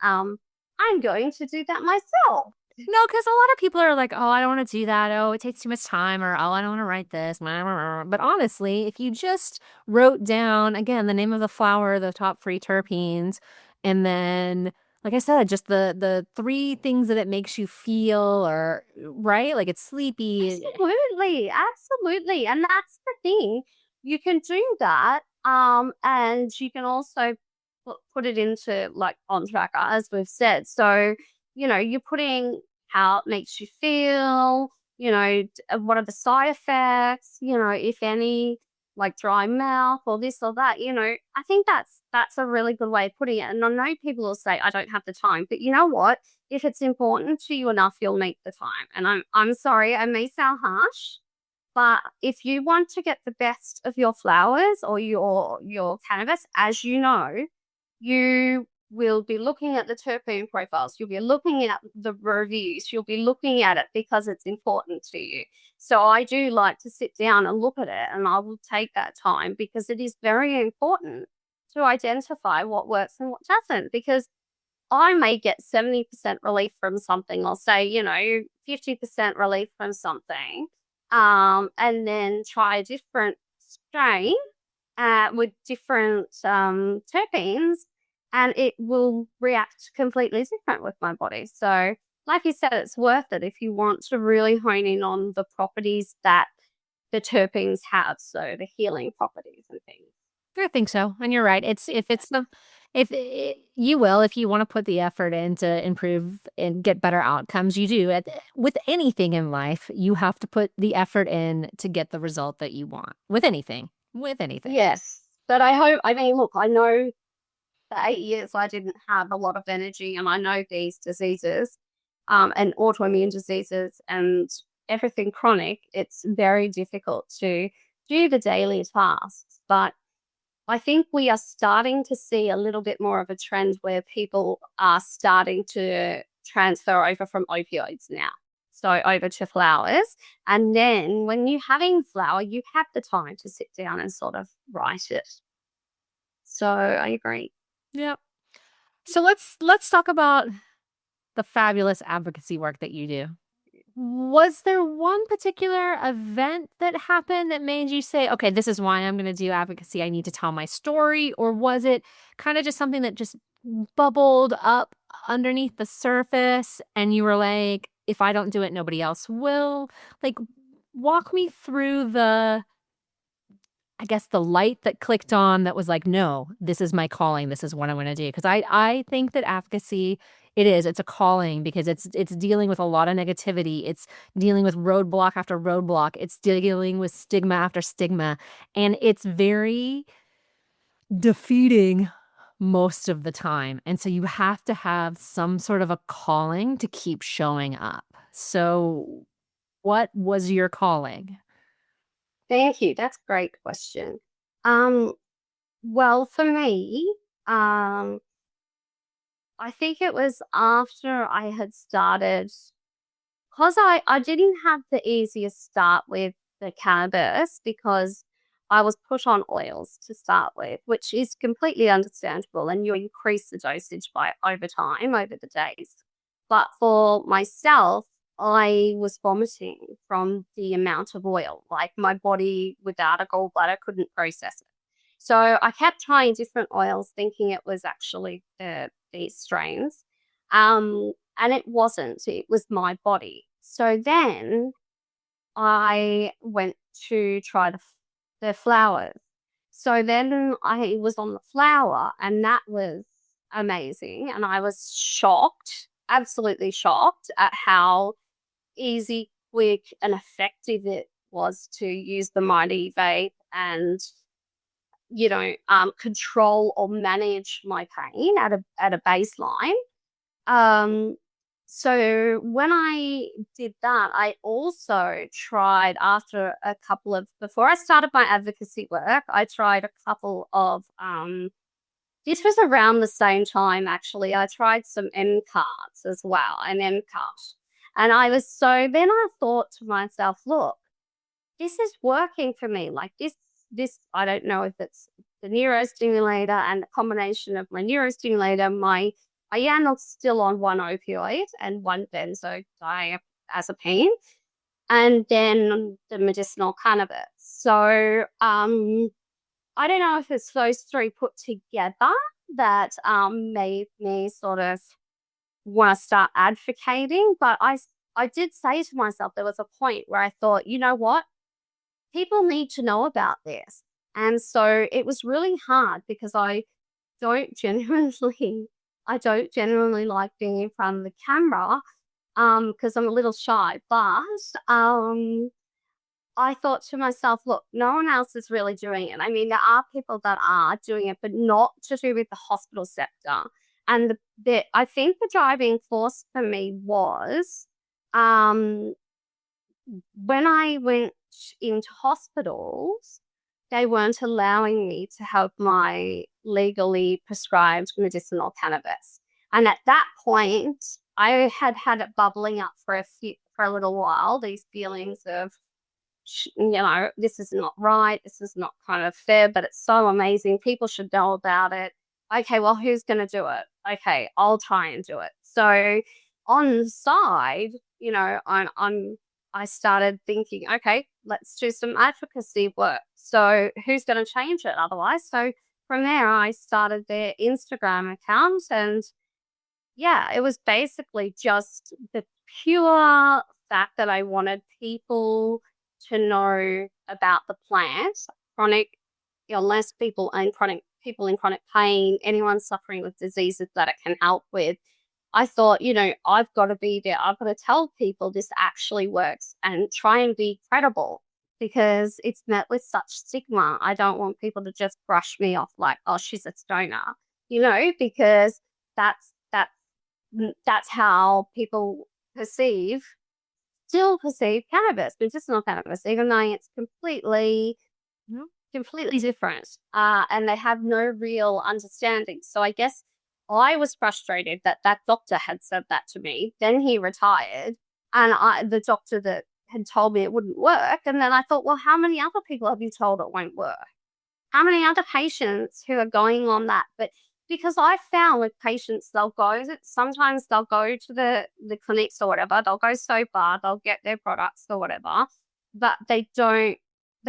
do that myself.
No, because a lot of people are like, "Oh, I don't want to do that. Oh, it takes too much time," or "Oh, I don't want to write this." But honestly, if you just wrote down again the name of the flower, the top 3 terpenes, and then, like I said, just the 3 things that it makes you feel, or right, like it's sleepy.
Absolutely, absolutely. And that's the thing. You can do that. And you can also put it into like on tracker, as we've said. So, you're putting how it makes you feel, what are the side effects, if any, like dry mouth or this or that, I think that's a really good way of putting it. And I know people will say, I don't have the time, but you know what? If it's important to you enough, you'll make the time. And I'm sorry, I may sound harsh, but if you want to get the best of your flowers or your cannabis, as you know, you will be looking at the terpene profiles. You'll be looking at the reviews. You'll be looking at it because it's important to you. So I do like to sit down and look at it, and I will take that time because it is very important to identify what works and what doesn't. Because I may get 70% relief from something, or say, 50% relief from something, and then try a different strain with different terpenes, and it will react completely different with my body. So, like you said, it's worth it if you want to really hone in on the properties that the terpenes have, so the healing properties and things.
I think so, and you're right. If you want to put the effort in to improve and get better outcomes, you do. With anything in life, you have to put the effort in to get the result that you want. With anything, with anything.
Yes. But I mean, look, I know for 8 years I didn't have a lot of energy, and I know these diseases, and autoimmune diseases and everything chronic, it's very difficult to do the daily tasks. But I think we are starting to see a little bit more of a trend where people are starting to transfer over from opioids now. So over to flowers. And then when you're having flower, you have the time to sit down and sort of write it. So I agree.
Yep. So let's talk about the fabulous advocacy work that you do. Was there one particular event that happened that made you say, "Okay, this is why I'm going to do advocacy. I need to tell my story," or was it kind of just something that just bubbled up underneath the surface and you were like, "If I don't do it, nobody else will"? Like, walk me through I guess the light that clicked on that was like, "No, this is my calling. This is what I'm going to do." Because I think that advocacy, it's a calling, because it's dealing with a lot of negativity. It's dealing with roadblock after roadblock. It's dealing with stigma after stigma, and it's very defeating most of the time. And so you have to have some sort of a calling to keep showing up. So what was your calling?
Thank you. That's a great question. Um, well, for me, um, I think it was after I had started, because I didn't have the easiest start with the cannabis because I was put on oils to start with, which is completely understandable, and you increase the dosage by over time, over the days. But for myself, I was vomiting from the amount of oil. Like my body without a gallbladder couldn't process it. So I kept trying different oils, thinking it was actually these strains. And it wasn't, it was my body. So then I went to try the flowers. So then I was on the flower, and that was amazing. And I was shocked, absolutely shocked at how easy, quick, and effective it was to use the mighty vape and control or manage my pain at a baseline. Um, so when I did that, I also tried after a couple of, before I started my advocacy work, I tried a couple of, this was around the same time actually. I tried some M cards as well, an M card. And then I thought to myself, look, this is working for me. Like this, I don't know if it's the neurostimulator and the combination of my neurostimulator, I am still on one opioid and one benzodiazepine, and then the medicinal cannabis. So I don't know if it's those three put together that made me sort of want to start advocating. But I did say to myself, there was a point where I thought, you know what? People need to know about this. And so it was really hard because don't genuinely I don't genuinely like being in front of the camera, because I'm a little shy. But I thought to myself, look, no one else is really doing it. I mean, there are people that are doing it, but not to do with the hospital sector. And I think the driving force for me was, um, when I went into hospitals, they weren't allowing me to have my legally prescribed medicinal cannabis. And at that point, I had it bubbling up for a little while, these feelings of, this is not right, this is not kind of fair, but it's so amazing. People should know about it. Okay, well, who's going to do it? Okay, I'll try and do it. So on the side, I started thinking, okay, let's do some advocacy work. So who's going to change it otherwise? So from there, I started their Instagram account, and yeah, it was basically just the pure fact that I wanted people to know about the plant, chronic illness, people in chronic pain, anyone suffering with diseases that it can help with. I thought, I've got to be there. I've got to tell people this actually works and try and be credible, because it's met with such stigma. I don't want people to just brush me off like, oh, she's a stoner, because that's that's how people still perceive cannabis, medicinal cannabis, even though it's completely different. And they have no real understanding. So I guess I was frustrated that that doctor had said that to me. Then he retired, and the doctor that had told me it wouldn't work. And then I thought, well, how many other people have you told it won't work? How many other patients who are going on that? But because I found with patients, sometimes they'll go to the clinics or whatever, they'll go so far, they'll get their products or whatever, but they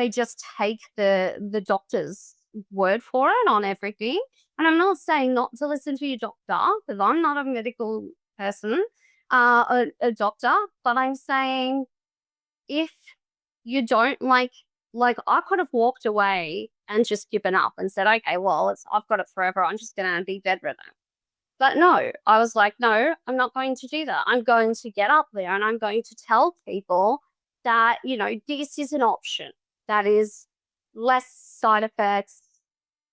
just take the doctor's word for it on everything. And I'm not saying not to listen to your doctor, because I'm not a medical person, a doctor, but I'm saying if you don't like I could have walked away and just given up and said, okay, well, I've got it forever. I'm just going to be bedridden. But no, I was like, no, I'm not going to do that. I'm going to get up there and I'm going to tell people that, this is an option that is less side effects,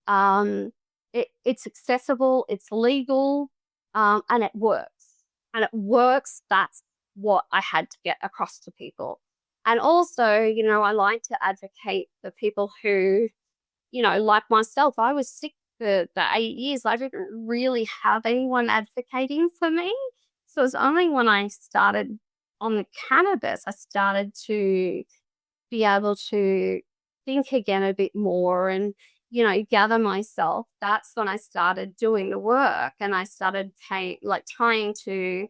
It's accessible, it's legal, and it works. And it works. That's what I had to get across to people. And also, I like to advocate for people who, like myself, I was sick for the 8 years. I didn't really have anyone advocating for me. So it's only when I started on the cannabis, I started to be able to think again a bit more and, gather myself. That's when I started doing the work, and I started trying to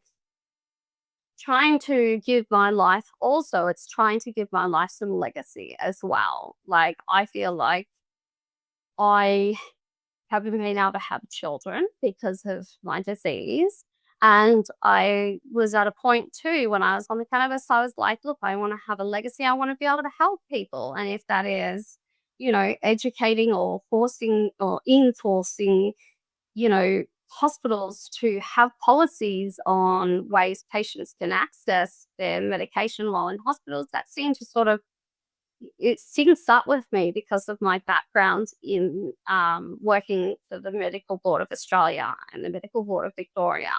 give my life, also it's trying to give my life some legacy as well. Like, I feel like I haven't been able to have children because of my disease. And I was at a point too when I was on the cannabis, I was like, look, I want to have a legacy. I want to be able to help people. And if that is, educating or forcing or enforcing, hospitals to have policies on ways patients can access their medication while in hospitals, that seemed to sort of, it syncs up with me because of my background in working for the Medical Board of Australia and the Medical Board of Victoria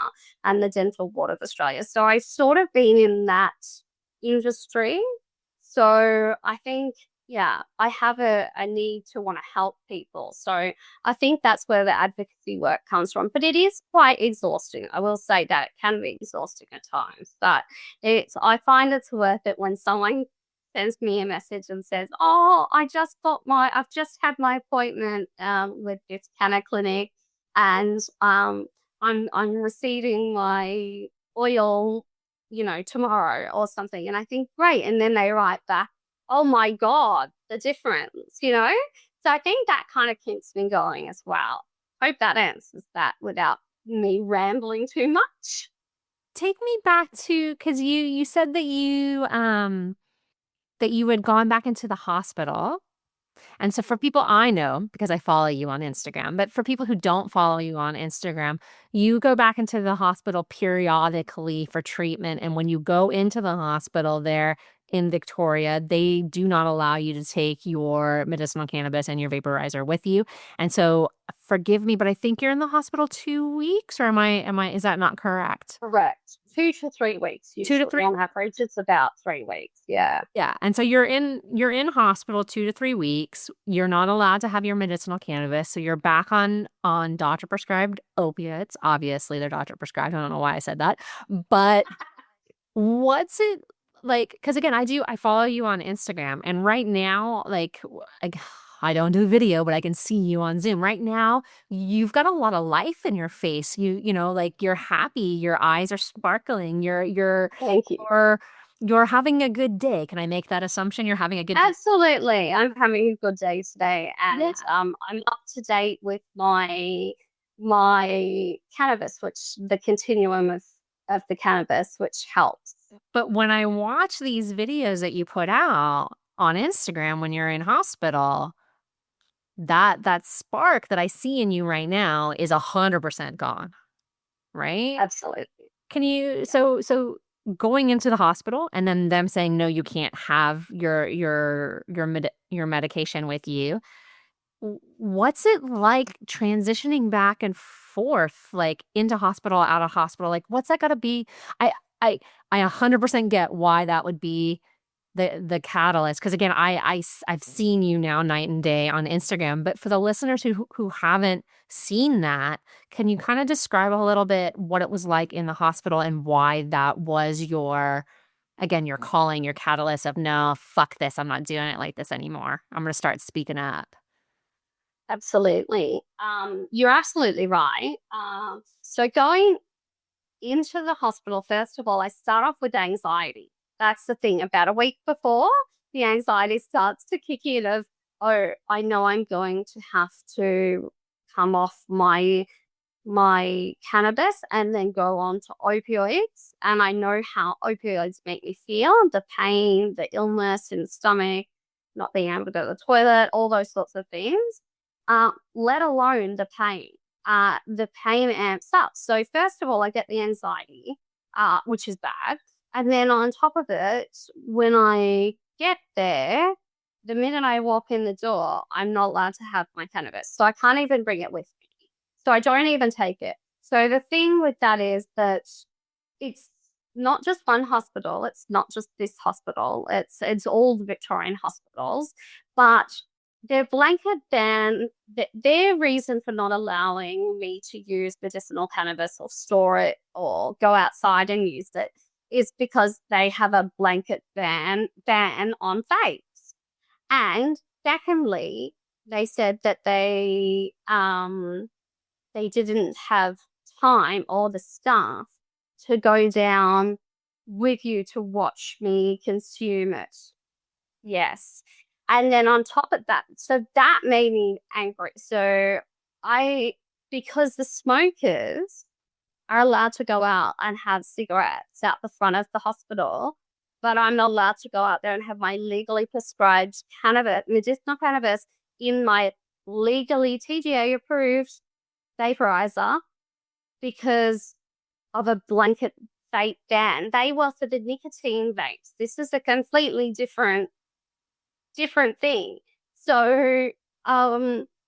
and the Dental Board of Australia. So I've sort of been in that industry. So I think, yeah, I have a need to want to help people. So I think that's where the advocacy work comes from. But it is quite exhausting. I will say that it can be exhausting at times. But I find it's worth it when someone sends me a message and says, "Oh, I've just had my appointment with this canna clinic, and I'm receiving my oil, tomorrow or something." And I think, great. And then they write back, "Oh my God, the difference." So I think that kind of keeps me going as well. Hope that answers that without me rambling too much.
Take me back to, because you said that you had gone back into the hospital. And so for people I know, because I follow you on Instagram, but for people who don't follow you on Instagram, you go back into the hospital periodically for treatment. And when you go into the hospital there in Victoria, they do not allow you to take your medicinal cannabis and your vaporizer with you. And so forgive me, but I think you're in the hospital 2 weeks, or is that not correct?
Correct. 2 to 3 weeks
2 to
usually.
3.
On average, it's about 3 weeks. Yeah.
Yeah, and so you're in hospital 2 to 3 weeks. You're not allowed to have your medicinal cannabis, so you're back on doctor prescribed opiates. Obviously, they're doctor prescribed. I don't know why I said that. But what's it like? Because again, I follow you on Instagram, and right now, I don't do video, but I can see you on Zoom. Right now, you've got a lot of life in your face. Like, you're happy, your eyes are sparkling,
Thank you.
you're you're having a good day. Can I make that assumption? You're having a good day?
Absolutely. I'm having a good day today, and
Yeah.
I'm up to date with my cannabis, which the continuum of the cannabis, which helps.
But when I watch these videos that you put out on Instagram when you're in hospital, that spark that I see in you right now is 100% gone, right?
Absolutely.
Can you
Yeah.
so going into the hospital and then them saying, "No, you can't have your medication with you." What's it like transitioning back and forth, like, into hospital, out of hospital? Like, what's that gotta be? I I I 100% get why that would be the catalyst. Because again, I've seen you now night and day on Instagram, but for the listeners who haven't seen that, can you kinda describe a little bit what it was like in the hospital and why that was your calling, your catalyst of, "No, fuck this, I'm not doing it like this anymore. I'm gonna start speaking up."
Absolutely. You're absolutely right. So going into the hospital, first of all, I start off with anxiety. That's the thing. About a week before, the anxiety starts to kick in of, oh, I know I'm going to have to come off my cannabis and then go on to opioids. And I know how opioids make me feel, the pain, the illness in the stomach, not being able to go to the toilet, all those sorts of things, let alone the pain. The pain amps up. So first of all, I get the anxiety, which is bad. And then on top of it, when I get there, the minute I walk in the door, I'm not allowed to have my cannabis. So I can't even bring it with me. So I don't even take it. So the thing with that is that it's not just one hospital. It's not just this hospital. It's all the Victorian hospitals. But their blanket ban, their reason for not allowing me to use medicinal cannabis or store it or go outside and use it is because they have a blanket ban on vapes. And secondly, they said that they didn't have time or the staff to go down with you to watch me consume it. Yes. And then on top of that, so that made me angry. So because the smokers are allowed to go out and have cigarettes out the front of the hospital, but I'm not allowed to go out there and have my legally prescribed cannabis, medicinal cannabis in my legally TGA approved vaporizer because of a blanket vape ban. They were for the nicotine vapes. This is a completely different thing. So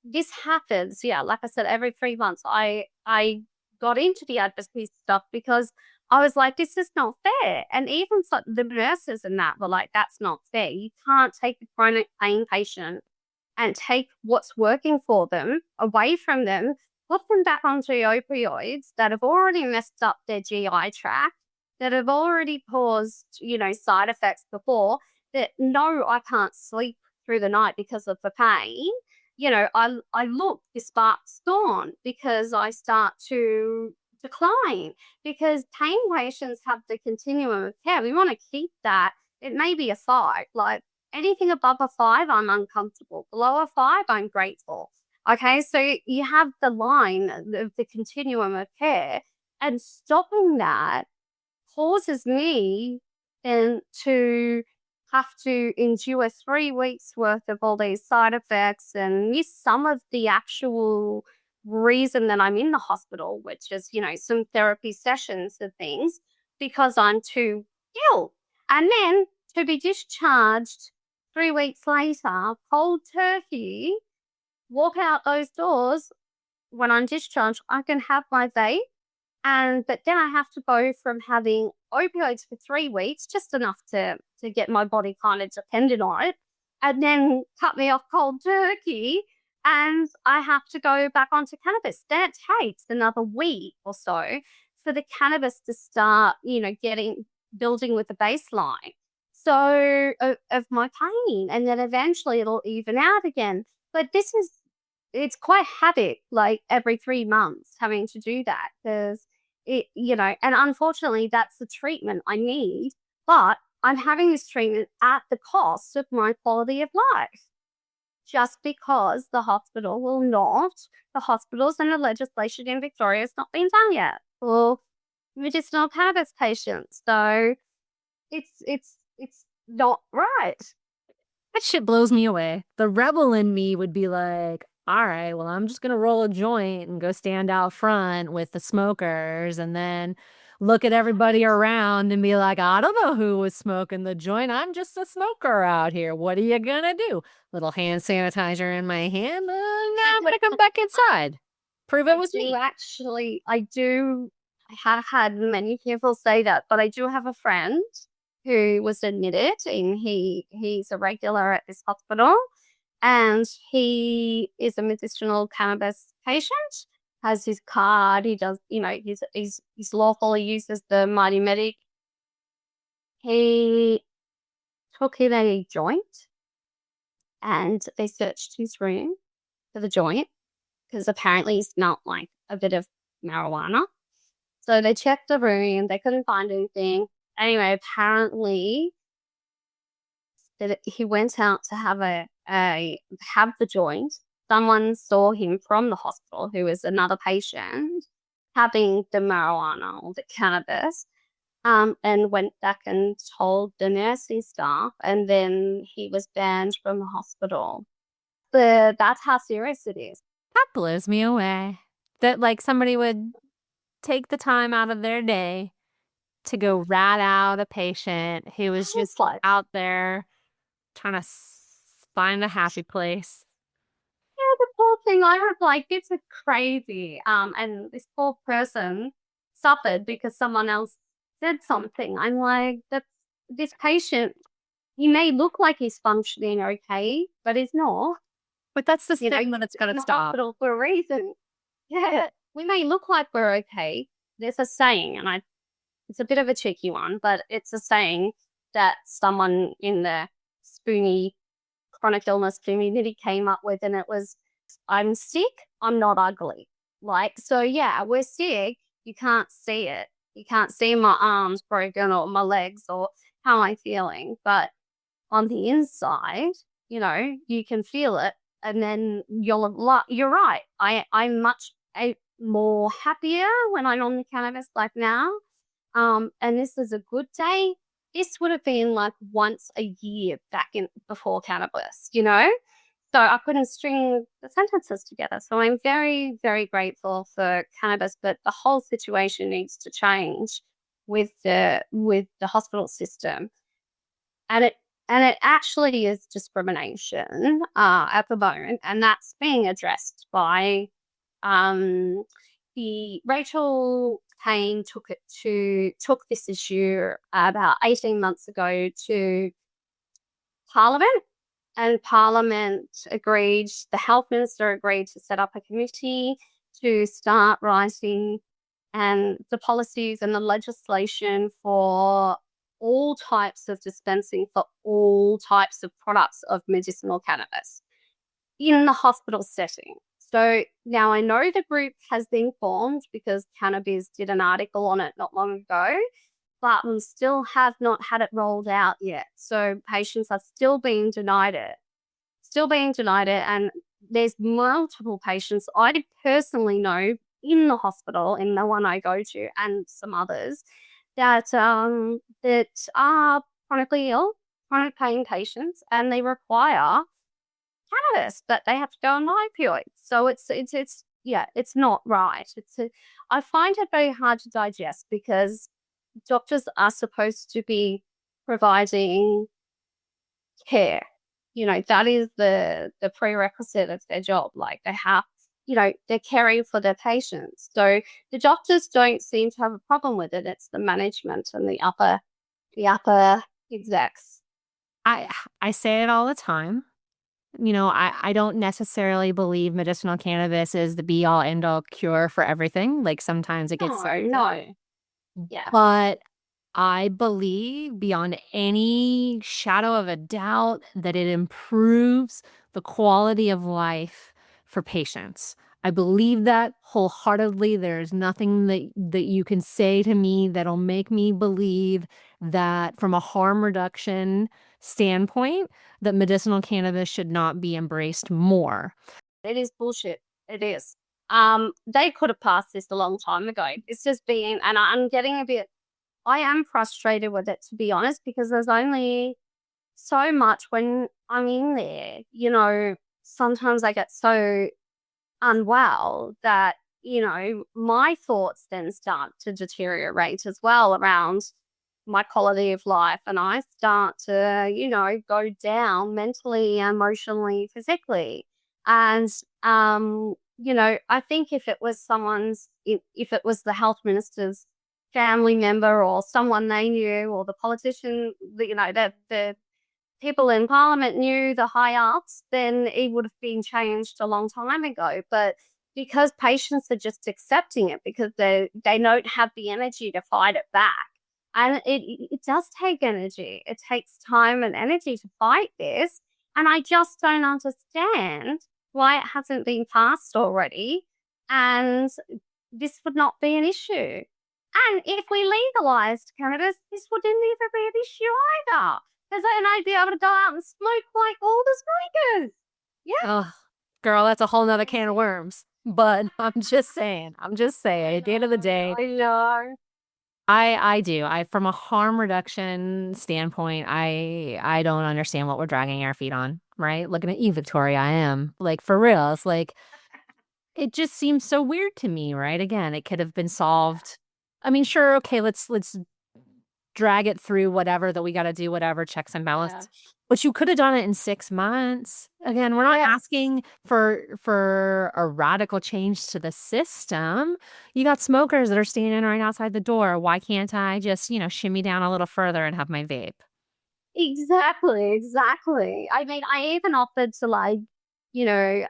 this happens, yeah, like I said, every 3 months. I got into the advocacy stuff because I was like, this is not fair. And even so, the nurses and that were like, that's not fair. You can't take a chronic pain patient and take what's working for them away from them, put them back onto opioids that have already messed up their GI tract, that have already caused, side effects before, that no, I can't sleep through the night because of the pain. I look, the spark's gone because I start to decline because pain patients have the continuum of care. We want to keep that. It may be a 5, like anything above a 5, I'm uncomfortable. Below a 5, I'm grateful. Okay, so you have the line of the continuum of care, and stopping that causes me then to have to endure 3 weeks worth of all these side effects and miss some of the actual reason that I'm in the hospital, which is, some therapy sessions and things, because I'm too ill. And then to be discharged 3 weeks later, cold turkey, walk out those doors when I'm discharged, I can have my vape but then I have to go from having opioids for 3 weeks, just enough to get my body kind of dependent on it, and then cut me off cold turkey, and I have to go back onto cannabis. Then it takes another week or so for the cannabis to start, building with the baseline. So of my pain, and then eventually it'll even out again. But it's quite havoc, like every 3 months having to do that because and unfortunately that's the treatment I need, but I'm having this treatment at the cost of my quality of life just because the hospitals and the legislation in Victoria has not been done yet for medicinal cannabis patients. So it's not right.
That shit blows me away. The rebel in me would be like, all right, well, I'm just going to roll a joint and go stand out front with the smokers and then look at everybody around and be like, I don't know who was smoking the joint. I'm just a smoker out here. What are you going to do? Little hand sanitizer in my hand. Now I'm going to come back inside. Prove it was me.
I have had many people say that, but I do have a friend who was admitted and he's a regular at this hospital. And he is a medicinal cannabis patient, has his card. He does, he's lawful. He uses the Mighty Medic. He took him a joint and they searched his room for the joint because apparently he smelled like a bit of marijuana. So they checked the room. They couldn't find anything. Anyway, apparently that he went out to have have the joint. Someone saw him from the hospital, who was another patient, having the marijuana or the cannabis, and went back and told the nursing staff, and then he was banned from the hospital. That's how serious it is.
That blows me away. That like somebody would take the time out of their day to go rat out a patient who was just
like
out there trying to find a happy place.
Yeah, the poor thing. I was like, this is crazy. And this poor person suffered because someone else said something. I'm like, this patient, he may look like he's functioning okay, but he's not.
But that's the
You know,
stigma that's
he's
going
in
to
the
stop.
hospital for a reason. Yeah, we may look like we're okay. There's a saying, and it's a bit of a cheeky one, but it's a saying that someone in the spoony chronic illness community came up with, and it was, I'm sick, I'm not ugly. Like, so yeah, we're sick, you can't see it. You can't see my arms broken or my legs or how am I feeling. But on the inside, you can feel it. And then you're right. I'm much more happier when I'm on the cannabis like now. And this is a good day. This would have been like once a year back in before cannabis, you know? So I couldn't string the sentences together. So I'm very, very grateful for cannabis, but the whole situation needs to change with the hospital system. And it actually is discrimination at the moment, and that's being addressed by the Rachel Payne took this issue about 18 months ago to Parliament, and Parliament agreed, the health minister agreed to set up a committee to start writing and the policies and the legislation for all types of dispensing for all types of products of medicinal cannabis in the hospital setting. So now I know the group has been formed because Cannabis did an article on it not long ago, but we still have not had it rolled out yet. So patients are still being denied it. And there's multiple patients I personally know in the hospital, in the one I go to, and some others that are chronically ill, chronic pain patients, and they require cannabis, but they have to go on opioids. So it's not right. I find it very hard to digest because doctors are supposed to be providing care. That is the prerequisite of their job. Like they have, they're caring for their patients. So the doctors don't seem to have a problem with it. It's the management and the upper execs.
I say it all the time. I don't necessarily believe medicinal cannabis is the be all end all cure for everything. Like sometimes it gets,
No. Yeah.
but I believe beyond any shadow of a doubt that it improves the quality of life for patients. I believe that wholeheartedly. There's nothing that you can say to me that'll make me believe that from a harm reduction standpoint, that medicinal cannabis should not be embraced more.
It is bullshit. It is. They could have passed this a long time ago. It's just being, and I am frustrated with it, to be honest, because there's only so much when I'm in there. Sometimes I get so unwell that, my thoughts then start to deteriorate as well around my quality of life. And I start to, go down mentally, emotionally, physically. And, I think if it was if it was the health minister's family member or someone they knew or the politician, the people in Parliament knew, the high ups, then it would have been changed a long time ago. But because patients are just accepting it because they don't have the energy to fight it back. And it does take energy. It takes time and energy to fight this. And I just don't understand why it hasn't been passed already. And this would not be an issue. And if we legalized cannabis, this wouldn't even be an issue either. Because then I'd be able to go out and smoke like all the smokers. Yeah.
Oh, girl, that's a whole nother can of worms. But I'm just saying, at the end of the day,
I know.
I do. From a harm reduction standpoint, I don't understand what we're dragging our feet on, right? Looking at you, Victoria, I am. Like, for real. It's like, it just seems so weird to me, right? Again, it could have been solved. I mean, sure, okay, let's drag it through whatever that we got to do, whatever checks and
Yeah.
balances. But you could have done it in 6 months. Again, we're not
Yeah,
asking for a radical change to the system. You got smokers that are standing right outside the door. Why can't I just, shimmy down a little further and have my vape?
exactly, exactly. I mean, I even offered to like, you know,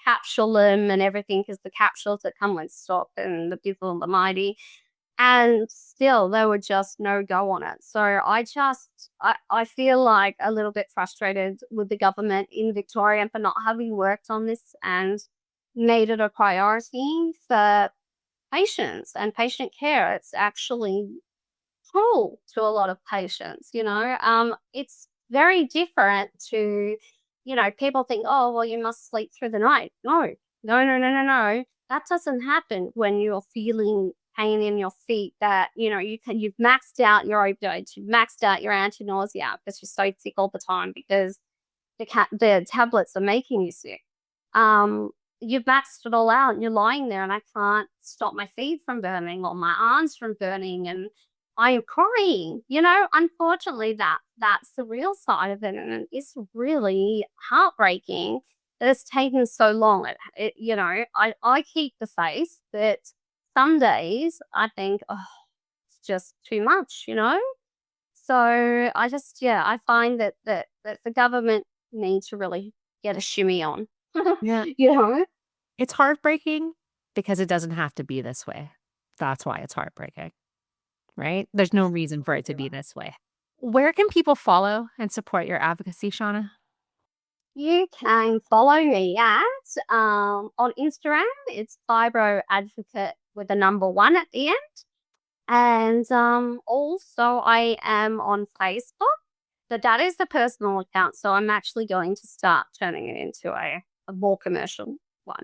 capsule them and everything because the capsules that come with stock and the Bizzle and the Mighty, and still there were just no go on it. So I feel like a little bit frustrated with the government in Victoria for not having worked on this and made it a priority for patients and patient care. It's actually cruel to a lot of patients, you know. It's very different to, you know, people think, oh, well, you must sleep through the night. No, no, no, no, no, no. That doesn't happen when you're feeling pain in your feet that, you know, you've maxed out your opioids, you've maxed out your anti-nausea because you're so sick all the time because the tablets are making you sick. Um, you've maxed it all out and you're lying there and I can't stop my feet from burning or my arms from burning and I am crying. You know, unfortunately that's the real side of it and it's really heartbreaking that it's taken so long. You know, I keep the faith, but some days I think, oh, it's just too much, you know? So I just, yeah, I find that the government needs to really get a shimmy on.
Yeah.
You know?
It's heartbreaking because it doesn't have to be this way. That's why it's heartbreaking, right? There's no reason for it to be this way. Where can people follow and support your advocacy, Shauna?
You can follow me at on Instagram. It's Fibro Advocate with the number one at the end. And also I am on Facebook. So that is the personal account. So I'm actually going to start turning it into a more commercial one.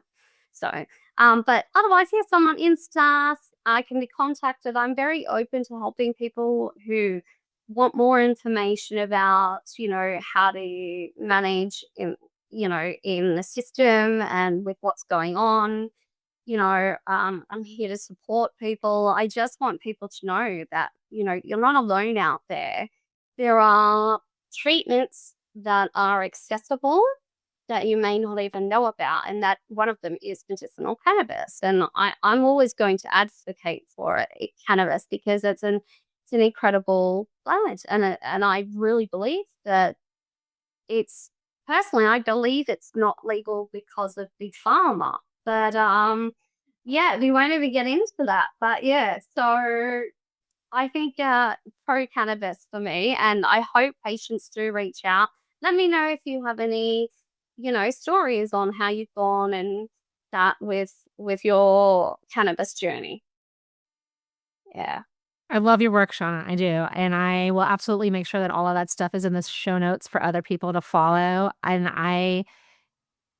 So, but otherwise, yes, I'm on Insta. I can be contacted. I'm very open to helping people who want more information about, you know, how to manage in, you know, in the system and with what's going on. You know, I'm here to support people. I just want people to know that, you know, you're not alone out there. There are treatments that are accessible that you may not even know about, and that one of them is medicinal cannabis. And I'm always going to advocate for cannabis because it's an incredible plant, and I really believe that it's personally I believe it's not legal because of big pharma, but yeah, we won't even get into that. But yeah, so I think pro cannabis for me, and I hope patients do reach out. Let me know if you have any, you know, stories on how you've gone and that with your cannabis journey. Yeah.
I love your work, Shauna. I do. And I will absolutely make sure that all of that stuff is in the show notes for other people to follow. And I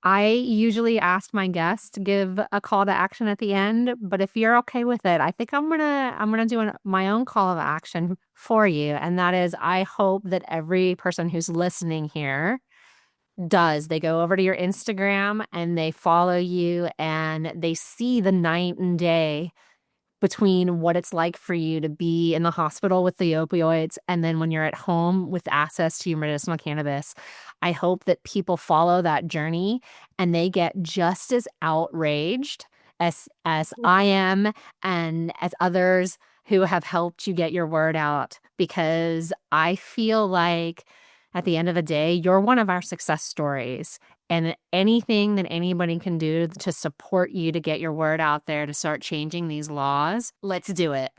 usually ask my guests to give a call to action at the end, but if you're okay with it, I think I'm gonna do my own call of action for you, and that is I hope that every person who's listening here does. They go over to your Instagram and they follow you and they see the night and day between what it's like for you to be in the hospital with the opioids and then when you're at home with access to your medicinal cannabis. I hope that people follow that journey and they get just as outraged as I am and as others who have helped you get your word out because I feel like at the end of the day, you're one of our success stories. And anything that anybody can do to support you to get your word out there to start changing these laws, let's do it.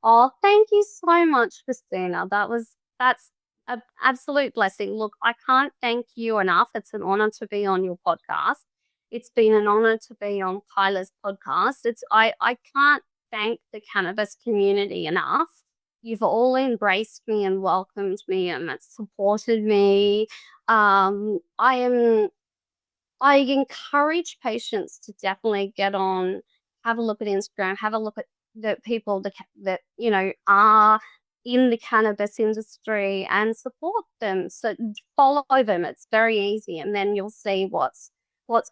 Oh, thank you so much, Christina. That's an absolute blessing. Look, I can't thank you enough. It's an honor to be on your podcast. It's been an honor to be on Kyla's podcast. I can't thank the cannabis community enough. You've all embraced me and welcomed me and supported me. I am I encourage patients to definitely get on, have a look at Instagram, have a look at the people that you know are in the cannabis industry and support them. So follow them. It's very easy, and then you'll see what's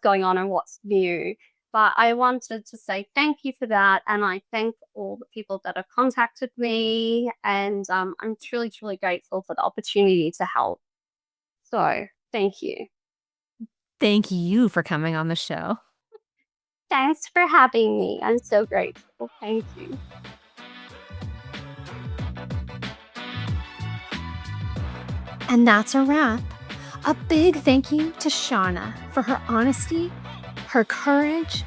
going on and what's new. But I wanted to say thank you for that. And I thank all the people that have contacted me. And I'm truly, truly grateful for the opportunity to help. So thank you.
Thank you for coming on the show.
Thanks for having me. I'm so grateful. Thank you.
And that's a wrap. A big thank you to Sharna for her honesty, her courage,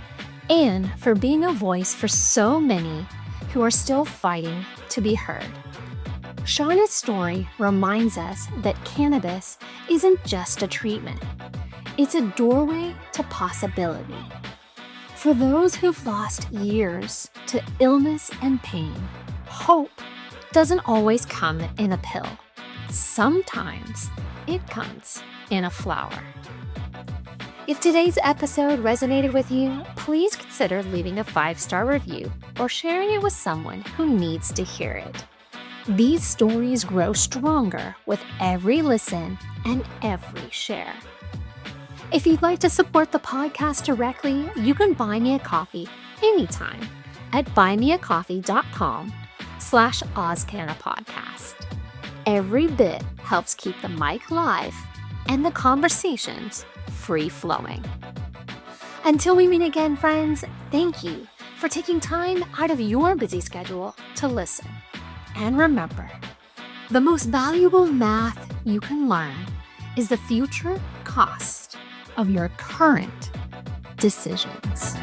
and for being a voice for so many who are still fighting to be heard. Sharna's story reminds us that cannabis isn't just a treatment. It's a doorway to possibility. For those who've lost years to illness and pain, hope doesn't always come in a pill. Sometimes it comes in a flower. If today's episode resonated with you, please consider leaving a 5-star review or sharing it with someone who needs to hear it. These stories grow stronger with every listen and every share. If you'd like to support the podcast directly, you can buy me a coffee anytime at buymeacoffee.com/AusCannaPodcast. Every bit helps keep the mic live and the conversations free-flowing. Until we meet again, friends, thank you for taking time out of your busy schedule to listen. And remember, the most valuable math you can learn is the future cost of your current decisions.